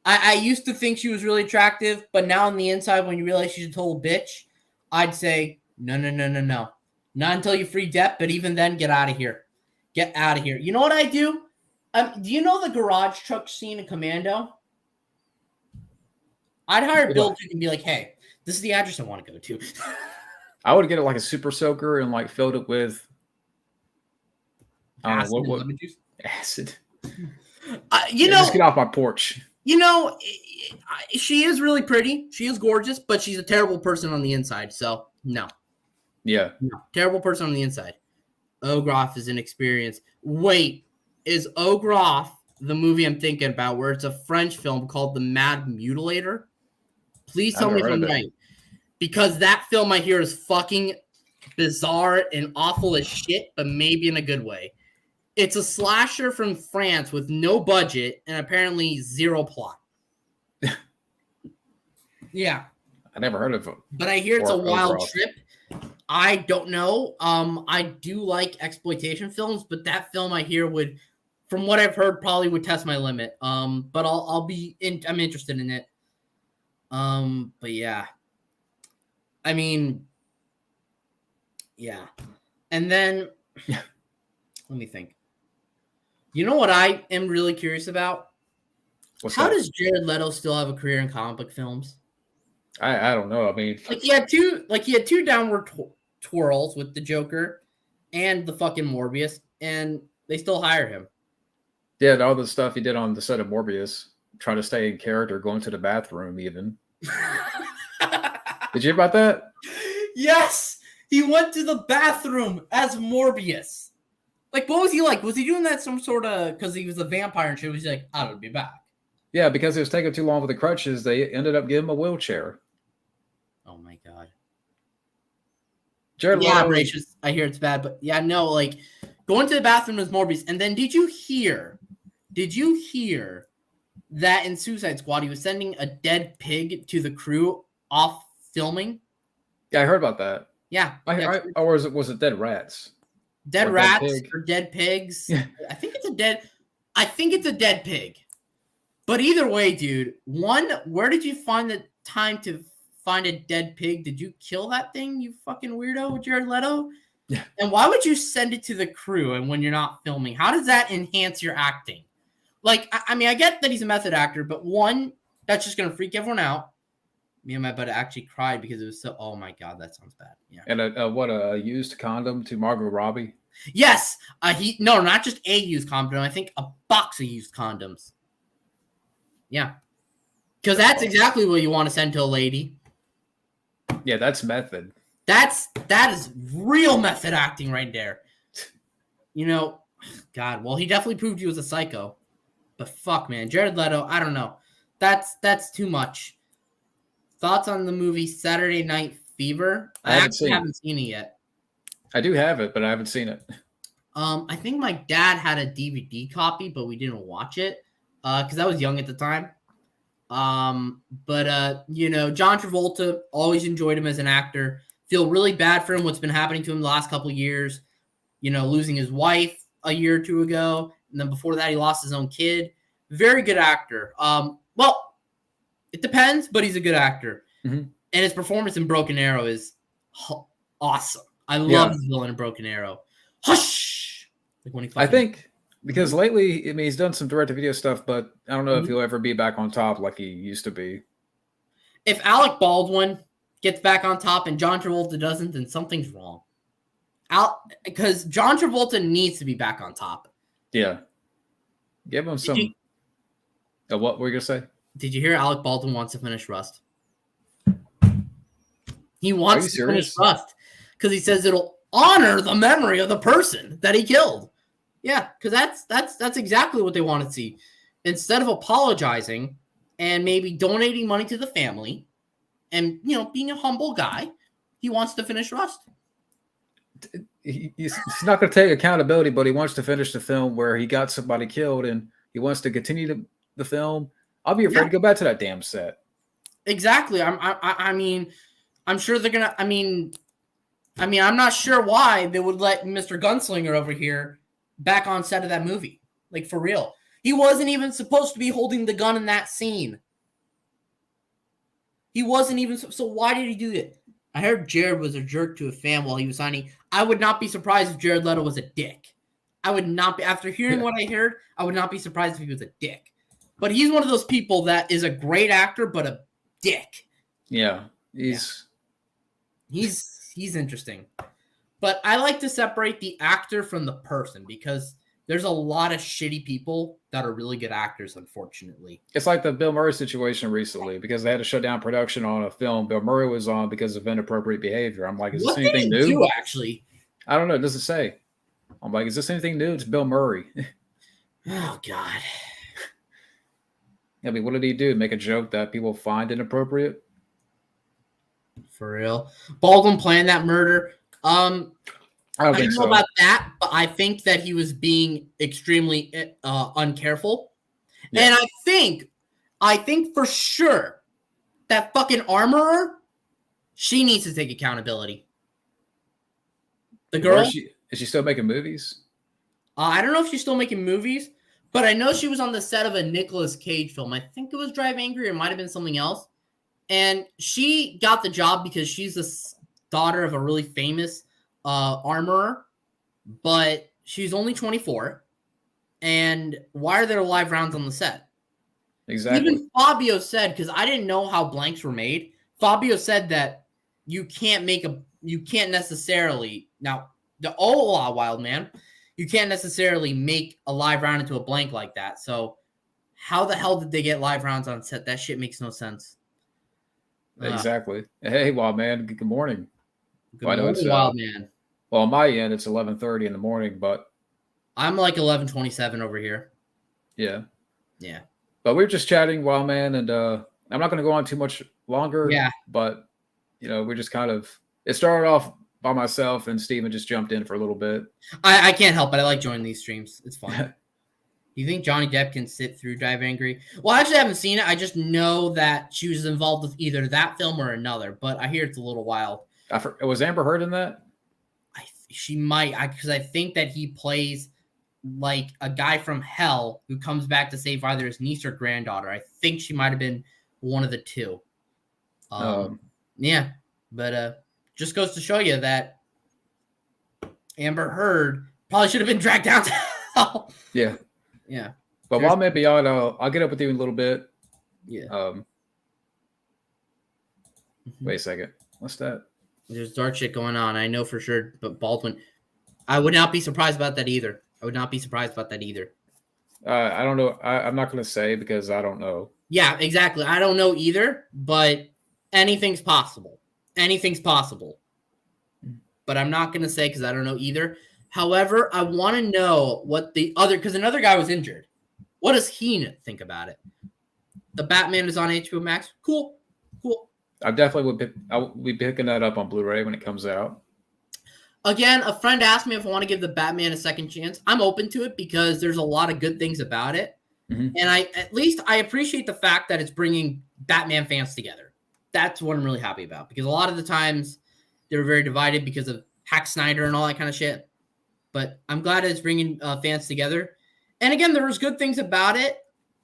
I used to think she was really attractive, but now on the inside, when you realize she's a total bitch, I'd say, no. Not until you free Depp, but even then, get out of here. Get out of here. You know what I do? Do you know the garage truck scene in Commando? I'd hire Bill Duke and be like, hey, this is the address I want to go to. I would get it like a super soaker and like filled it with lemon juice? Acid. Just get off my porch. She is really pretty. She is gorgeous, but she's a terrible person on the inside. So no. Yeah. No. Terrible person on the inside. Ogroff is inexperienced. Wait, is Ogroff the movie I'm thinking about where it's a French film called The Mad Mutilator? Please tell me if I'm right. Because that film I hear is fucking bizarre and awful as shit, but maybe in a good way. It's a slasher from France with no budget and apparently zero plot. Yeah. I never heard of it. But I hear it's a wild trip. I don't know. I do like exploitation films, but that film I hear would, from what I've heard, probably would test my limit. But I'm interested in it. But yeah. I mean, yeah. And then let me think. You know what I am really curious about? How does Jared Leto still have a career in comic book films? I don't know. I mean, he had two downward twirls with the Joker and the fucking Morbius, and they still hired him. Yeah, all the stuff he did on the set of Morbius, trying to stay in character, going to the bathroom even. Did you hear about that? Yes, he went to the bathroom as Morbius. Like, what was he like? Was he doing that some sort of because he was a vampire and shit? Was he like, I would be back? Yeah, because it was taking too long with the crutches. They ended up giving him a wheelchair. Oh my god. Jared Leto. Gracious. I hear it's bad, but yeah, no, like going to the bathroom was Morbius. And then did you hear that in Suicide Squad he was sending a dead pig to the crew off filming? Yeah, I heard about that. Yeah. Or was it dead rats? Dead rats or dead pigs. Yeah. I think it's a dead pig. But either way, dude, where did you find the time to find a dead pig? Did you kill that thing, you fucking weirdo, Jared Leto? Yeah. And why would you send it to the crew and when you're not filming? How does that enhance your acting? Like, I mean, I get that he's a method actor, but one, that's just going to freak everyone out. Me and my buddy actually cried because it was so, oh my God, that sounds bad. Yeah. And a used condom to Margot Robbie? Yes. Not just a used condom. I think a box of used condoms. Yeah. Because that's exactly what you want to send to a lady. Yeah, that's method. That is real method acting right there. God, well, he definitely proved he was a psycho. But fuck, man. Jared Leto, I don't know. That's too much. Thoughts on the movie Saturday Night Fever. I I haven't actually seen it. haven't seen it yet. I do have it, but I haven't seen it. I think my dad had a DVD copy, but we didn't watch it because I was young at the time. But John Travolta, always enjoyed him as an actor. Feel really bad for him what's been happening to him the last couple of years. Losing his wife a year or two ago, and then before that he lost his own kid. Very good actor. Well, it depends, but he's a good actor. Mm-hmm. And his performance in Broken Arrow is awesome. I love his villain in Broken Arrow. Hush! Like when he I think because lately, I mean, he's done some direct-to-video stuff, but I don't know if he'll ever be back on top like he used to be. If Alec Baldwin gets back on top and John Travolta doesn't, then something's wrong. Because John Travolta needs to be back on top. Yeah. Give him some... what were you going to say? Did you hear Alec Baldwin wants to finish Rust? He wants to finish Rust because he says it'll honor the memory of the person that he killed. Yeah, because that's exactly what they want to see. Instead of apologizing and maybe donating money to the family and, being a humble guy, he wants to finish Rust. He's not going to take accountability, but he wants to finish the film where he got somebody killed and he wants to continue the film. I'll be afraid to go back to that damn set. Exactly. I mean, I'm sure they're going to, I'm not sure why they would let Mr. Gunslinger over here back on set of that movie. Like, for real. He wasn't even supposed to be holding the gun in that scene. He wasn't even, so why did he do it? I heard Jared was a jerk to a fan while he was signing. I would not be surprised if Jared Leto was a dick. I would not be, after hearing what I heard, I would not be surprised if he was a dick. But he's one of those people that is a great actor, but a dick. Yeah, he's interesting. But I like to separate the actor from the person because there's a lot of shitty people that are really good actors, unfortunately. It's like the Bill Murray situation recently because they had to shut down production on a film Bill Murray was on because of inappropriate behavior. I'm like, is this anything new? What did he do, actually? I don't know. It doesn't say. I'm like, is this anything new? It's Bill Murray. Oh, God. I mean, what did he do? Make a joke that people find inappropriate? For real. Baldwin planned that murder. I don't know about that, but I think that he was being extremely uncareful. Yeah. And I think for sure that fucking armorer, she needs to take accountability. The girl? Is she still making movies? I don't know if she's still making movies, but I know she was on the set of a Nicolas Cage film. I think it was Drive Angry, or it might have been something else. And she got the job because she's the daughter of a really famous armorer, but she's only 24. And why are there live rounds on the set? Exactly. Even Fabio said, because I didn't know how blanks were made, Fabio said that you can't necessarily, now, the Wild Man, you can't necessarily make a live round into a blank like that. So how the hell did they get live rounds on set? That shit makes no sense. Exactly. Hey, Wild Man. Good morning. Good morning, Wild Man. Well, on my end, it's 11:30 in the morning, but I'm like 11:27 over here. Yeah. Yeah. But we were just chatting, Wild Man, and I'm not going to go on too much longer. Yeah. But we just kind of it started off by myself, and Steven just jumped in for a little bit. I can't help it. I like joining these streams. It's fun. Do you think Johnny Depp can sit through Drive Angry? Well, I actually haven't seen it. I just know that she was involved with either that film or another, but I hear it's a little wild. Was Amber Heard in that? She might, because I think that he plays like a guy from hell who comes back to save either his niece or granddaughter. I think she might have been one of the two. Yeah, but just goes to show you that Amber Heard probably should have been dragged down to hell. Yeah. Yeah. But while maybe I'll get up with you in a little bit. Yeah. Wait a second. What's that? There's dark shit going on. I know for sure. But Baldwin, I would not be surprised about that either. I don't know. I'm not going to say because I don't know. Yeah, exactly. I don't know either, but anything's possible. But I'm not going to say because I don't know either. However, I want to know what because another guy was injured. What does he think about it? The Batman is on HBO Max. Cool. I will be picking that up on Blu-ray when it comes out. Again, a friend asked me if I want to give the Batman a second chance. I'm open to it because there's a lot of good things about it. Mm-hmm. And I appreciate the fact that it's bringing Batman fans together. That's what I'm really happy about, because a lot of the times they were very divided because of Hack Snyder and all that kind of shit. But I'm glad it's bringing fans together. And again, there was good things about it.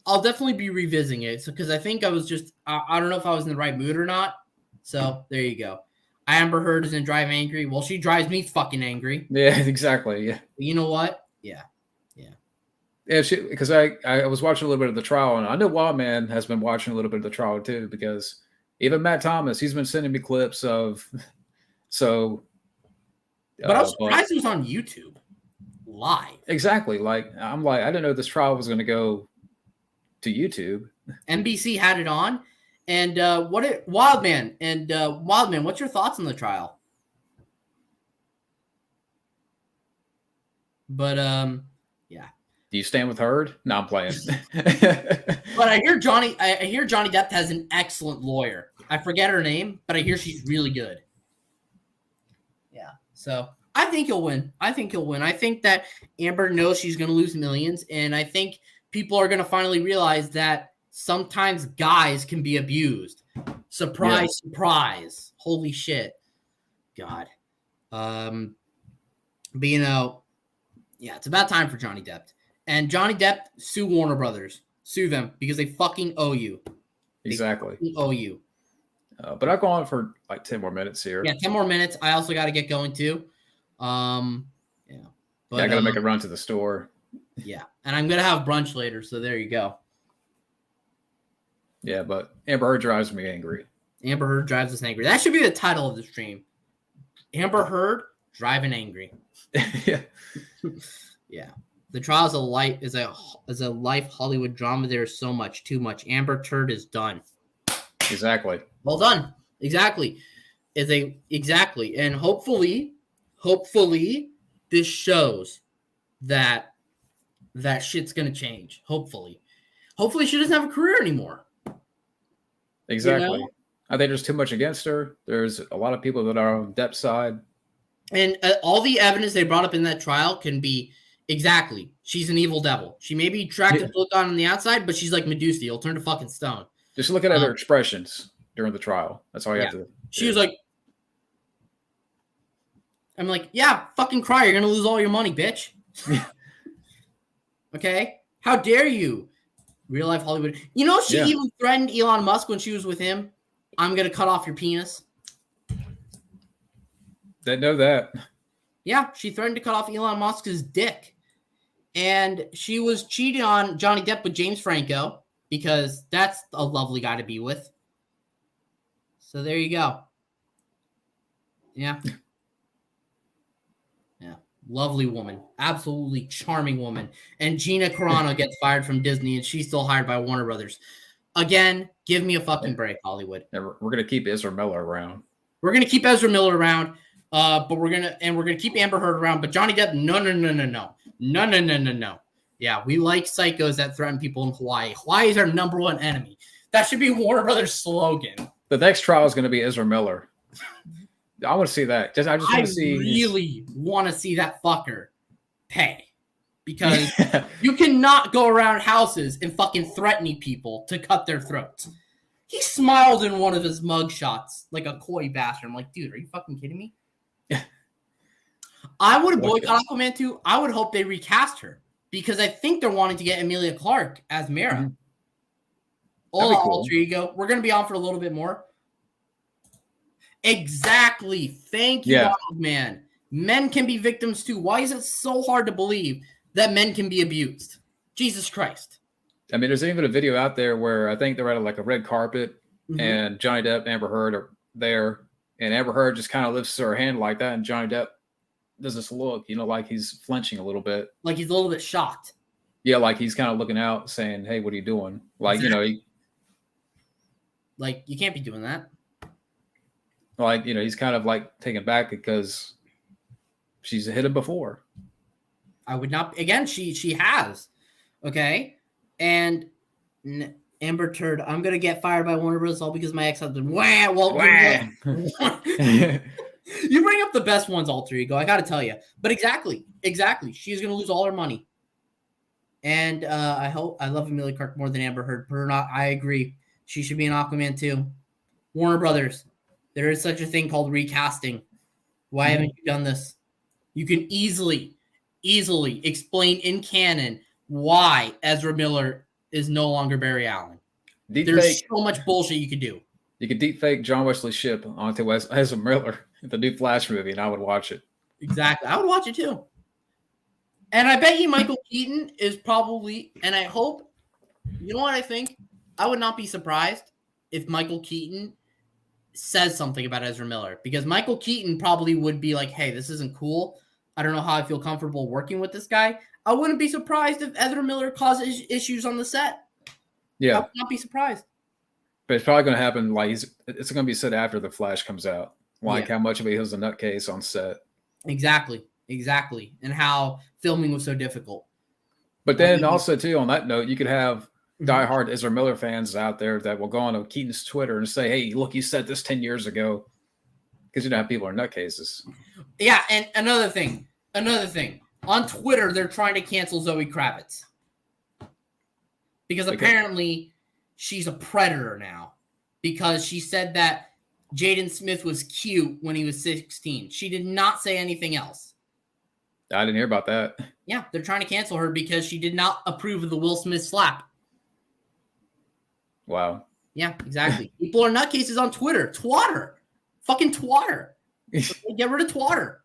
I'll definitely be revisiting it, because I think I was just I don't know if I was in the right mood or not. So there you go. Amber Heard is in Drive Angry. Well, she drives me fucking angry. Yeah, exactly. Yeah. But you know what? Yeah. Yeah, because I was watching a little bit of the trial, and I know Wildman has been watching a little bit of the trial too, because even Matt Thomas, he's been sending me clips of. So, But I was surprised it was on YouTube live. Exactly. Like I'm like, I didn't know this trial was going to go to YouTube. NBC had it on, and Wildman, what's your thoughts on the trial? But yeah. Do you stand with Heard? No, I'm playing. But I hear Johnny Depp has an excellent lawyer. I forget her name, but I hear she's really good. Yeah. So I think he'll win. I think that Amber knows she's going to lose millions, and I think people are going to finally realize that sometimes guys can be abused. Surprise, surprise. Holy shit. God. But yeah, it's about time for Johnny Depp. And Johnny Depp, sue Warner Brothers. Sue them, because they fucking owe you. Exactly. They owe you. But I'll go on for like 10 more minutes here. Yeah, 10 more minutes. I also got to get going too. Yeah. But, I got to make a run to the store. Yeah. And I'm going to have brunch later. So there you go. Yeah, but Amber Heard drives me angry. Amber Heard drives us angry. That should be the title of the stream. Amber Heard driving angry. Yeah. Yeah. The trial is a life Hollywood drama. There's so much, too much. Amber Turd is done. Exactly. Well done. Exactly. Exactly. And hopefully this shows that shit's gonna change. Hopefully she doesn't have a career anymore. Exactly. You know? I think there's too much against her. There's a lot of people that are on Depp's side. And all the evidence they brought up in that trial can be exactly. She's an evil devil. She may be attractive to look on the outside, but she's like Medusa. You'll turn to fucking stone. Just looking at her expressions during the trial. That's all you have to. She was like, I'm like, yeah, fucking cry. You're going to lose all your money, bitch. Okay? How dare you? Real life Hollywood. You know, she even threatened Elon Musk when she was with him. I'm going to cut off your penis. Didn't know that. Yeah, she threatened to cut off Elon Musk's dick. And she was cheating on Johnny Depp with James Franco, because that's a lovely guy to be with. So there you go. Yeah. Yeah. Lovely woman. Absolutely charming woman. And Gina Carano gets fired from Disney, and she's still hired by Warner Brothers. Again, give me a fucking break, Hollywood. Yeah, we're going to keep Ezra Miller around. We're going to keep Ezra Miller around. But we're gonna keep Amber Heard around. But Johnny Depp, no. Yeah, we like psychos that threaten people in Hawaii. Hawaii is our number one enemy. That should be Warner Brothers' slogan. The next trial is going to be Ezra Miller. I want to see that. I really want to see that fucker pay, because you cannot go around houses and fucking threatening people to cut their throats. He smiled in one of his mugshots like a coy bastard. I'm like, dude, are you fucking kidding me? I would have boycotted Aquaman 2. I would hope they recast her, because I think they're wanting to get Emilia Clarke as Mera. Mm-hmm. Cool. Alter ego. We're going to be on for a little bit more. Exactly. Thank you, man. Men can be victims too. Why is it so hard to believe that men can be abused? Jesus Christ. I mean, there's even a video out there where I think they're at like a red carpet, and Johnny Depp and Amber Heard are there, and Amber Heard just kind of lifts her hand like that, and Johnny Depp does this look, like he's flinching a little bit. Like he's a little bit shocked. Yeah, like he's kind of looking out saying, hey, what are you doing? Like, exactly. Like, you can't be doing that. Like, he's kind of like taken back because she's hit him before. I would not. Again, she has. Okay. And Amber Turd, I'm gonna get fired by Warner Bros. All because my ex-husband. Wah! Well, Wah! you bring up the best ones, alter ego. I gotta tell you, but exactly. She's gonna lose all her money. And I love Emilia Clarke more than Amber Heard. Her not, I agree. She should be an Aquaman too. Warner Brothers, there is such a thing called recasting. Why haven't you done this? You can easily explain in canon why Ezra Miller is no longer Barry Allen. There's so much bullshit you could do. You could deepfake John Wesley Shipp onto Ezra Miller, the new Flash movie, and I would watch it. Exactly. I would watch it too. And I bet you Michael Keaton is probably, and I hope, you know what I think? I would not be surprised if Michael Keaton says something about Ezra Miller, because Michael Keaton probably would be like, hey, this isn't cool. I don't know how I feel comfortable working with this guy. I wouldn't be surprised if Ezra Miller causes issues on the set. Yeah. I would not be surprised. But it's probably going to happen. Like it's going to be said after the Flash comes out. Like how much of he was a nutcase on set. Exactly. And how filming was so difficult. But then also too, on that note, you could have diehard Ezra Miller fans out there that will go on to Keaton's Twitter and say, hey, look, you said this 10 years ago. Because you know how people are nutcases. Yeah, and another thing. On Twitter, they're trying to cancel Zoe Kravitz. Because apparently she's a predator now. Because she said that Jaden Smith was cute when he was 16. She did not say anything else. I didn't hear about that. Yeah, they're trying to cancel her because she did not approve of the Will Smith slap. Wow. Yeah, exactly. People are nutcases on Twitter. Twatter. Fucking twatter. Get rid of twatter.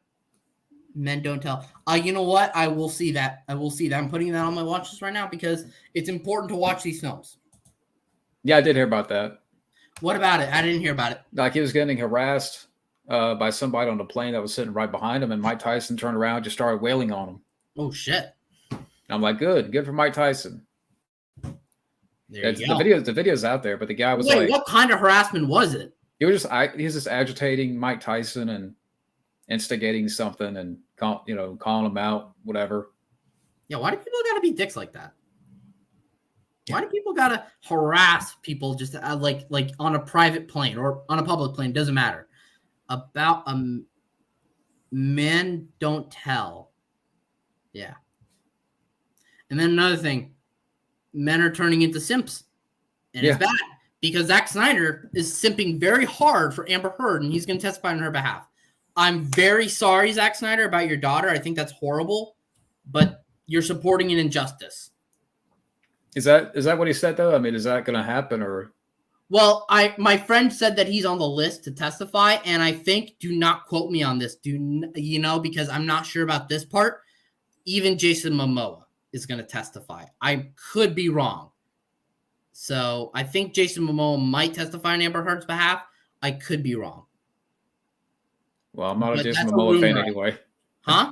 Men don't tell. You know what? I will see that. I'm putting that on my watch list right now because it's important to watch these films. Yeah, I did hear about that. What about it? I didn't hear about it. Like he was getting harassed by somebody on the plane that was sitting right behind him, and Mike Tyson turned around and just started wailing on him. Oh, shit. I'm like, good for Mike Tyson. There you go. The video's out there, but the guy was what kind of harassment was it? He was just agitating Mike Tyson and instigating something and calling him out, whatever. Yeah, why do people gotta be dicks like that? Why do people gotta harass people just like on a private plane or on a public plane? Doesn't matter. About men don't tell. Yeah. And then another thing, men are turning into simps, and it's bad because Zack Snyder is simping very hard for Amber Heard, and he's going to testify on her behalf. I'm very sorry, Zack Snyder, about your daughter. I think that's horrible, but you're supporting an injustice. Is that what he said though? I mean, is that going to happen or? Well, my friend said that he's on the list to testify, and I think, do not quote me on this, because I'm not sure about this part. Even Jason Momoa is going to testify. I could be wrong. So I think Jason Momoa might testify on Amber Heard's behalf. I could be wrong. Well, I'm not a Jason Momoa fan anyway. Huh?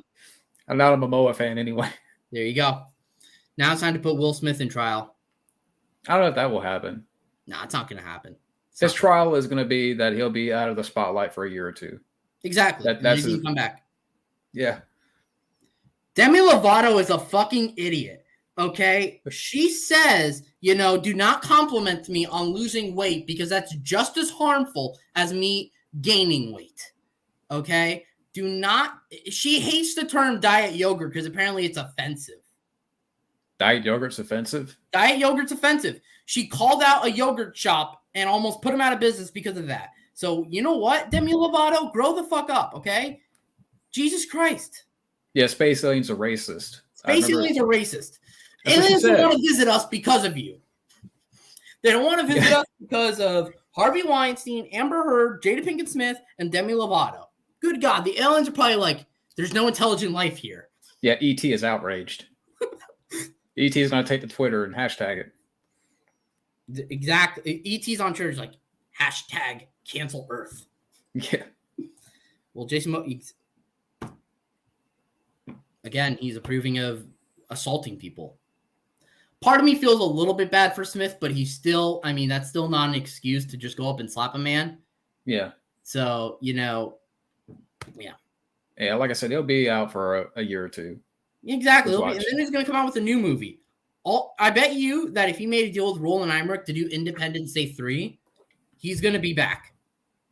I'm not a Momoa fan anyway. There you go. Now it's time to put Will Smith in trial. I don't know if that will happen. No, it's not going to happen. His trial is going to be that he'll be out of the spotlight for a year or two. Exactly. That's his come back. Yeah. Demi Lovato is a fucking idiot. Okay? She says, do not compliment me on losing weight because that's just as harmful as me gaining weight. Okay? She hates the term diet yogurt because apparently it's offensive. Diet yogurt's offensive? Diet yogurt's offensive. She called out a yogurt shop and almost put them out of business because of that. So, you know what, Demi Lovato? Grow the fuck up, okay? Jesus Christ. Yeah, space aliens are racist. Space aliens are racist. Aliens don't want to visit us because of you. They don't want to visit us because of Harvey Weinstein, Amber Heard, Jada Pinkett Smith, and Demi Lovato. Good God, the aliens are probably like, there's no intelligent life here. Yeah, E.T. is outraged. E.T. is going to take to Twitter and hashtag it. Exactly. E.T.'s on church like, hashtag cancel Earth. Yeah. Well, Jason again, he's approving of assaulting people. Part of me feels a little bit bad for Smith, but he's still, that's still not an excuse to just go up and slap a man. Yeah. So, yeah. Yeah, like I said, he'll be out for a year or two. Exactly. And then he's going to come out with a new movie. I bet you that if he made a deal with Roland Emmerich to do Independence Day 3, he's going to be back.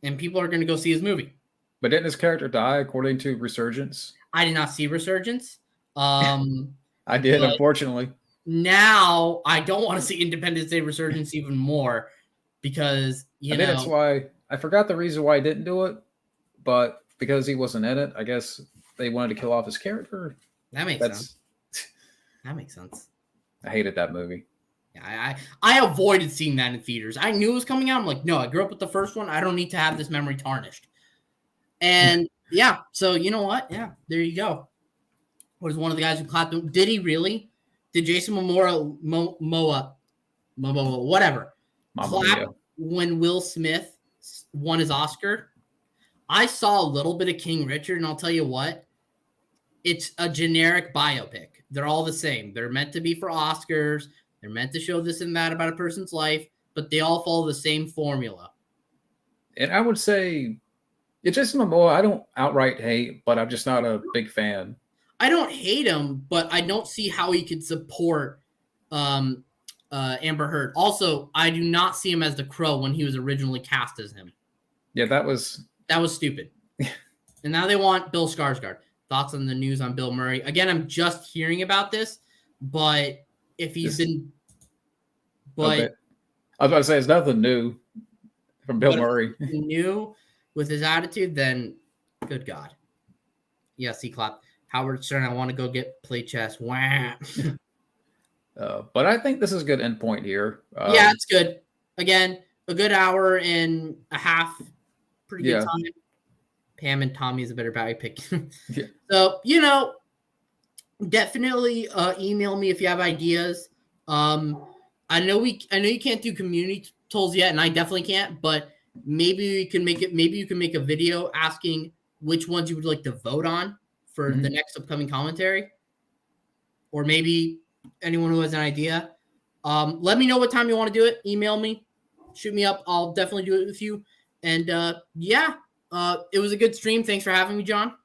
And people are going to go see his movie. But didn't his character die according to Resurgence? I did not see Resurgence. I did, unfortunately. Now I don't want to see Independence Day Resurgence even more because, I think that's why I forgot the reason why I didn't do it, but because he wasn't in it, I guess they wanted to kill off his character. That makes sense. That makes sense. I hated that movie. Yeah, I avoided seeing that in theaters. I knew it was coming out. I'm like, no, I grew up with the first one. I don't need to have this memory tarnished. And yeah, so you know what? Yeah, there you go. Was one of the guys who clapped him. Did he really? Did Jason Momoa, whatever, clap when Will Smith won his Oscar? I saw a little bit of King Richard, and I'll tell you what, it's a generic biopic. They're all the same. They're meant to be for Oscars. They're meant to show this and that about a person's life, but they all follow the same formula. And I would say, Jason Momoa, I don't outright hate, but I'm just not a big fan. I don't hate him, but I don't see how he could support Amber Heard. Also, I do not see him as the Crow when he was originally cast as him. Yeah, that was stupid. And now they want Bill Skarsgård. Thoughts on the news on Bill Murray? Again, I'm just hearing about this, but if he's been, but okay. I was about to say it's nothing new from Bill Murray. If new with his attitude, then good God. Yes, he clapped. Howard Stern, I want to go play chess. Wah. But I think this is a good endpoint here. Yeah, it's good. Again, a good hour and a half. Pretty good time. Pam and Tommy is a better value pick. Yeah. So, definitely email me if you have ideas. I know you can't do community tolls yet, and I definitely can't, but maybe you can make a video asking which ones you would like to vote on for the next upcoming commentary. Or maybe anyone who has an idea. Let me know what time you want to do it. Email me. Shoot me up. I'll definitely do it with you. And it was a good stream. Thanks for having me, John.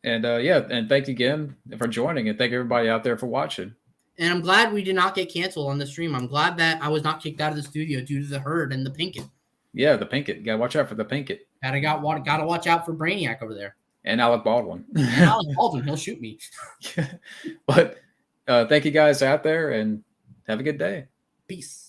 And and thank you again for joining, and thank everybody out there for watching. And I'm glad we did not get canceled on the stream. I'm glad that I was not kicked out of the studio due to the Herd and the Pinkett. Yeah, the Pinkett. You gotta watch out for the Pinkett. Gotta watch out for Brainiac over there. And Alec Baldwin. He'll shoot me. But thank you guys out there, and have a good day. Peace.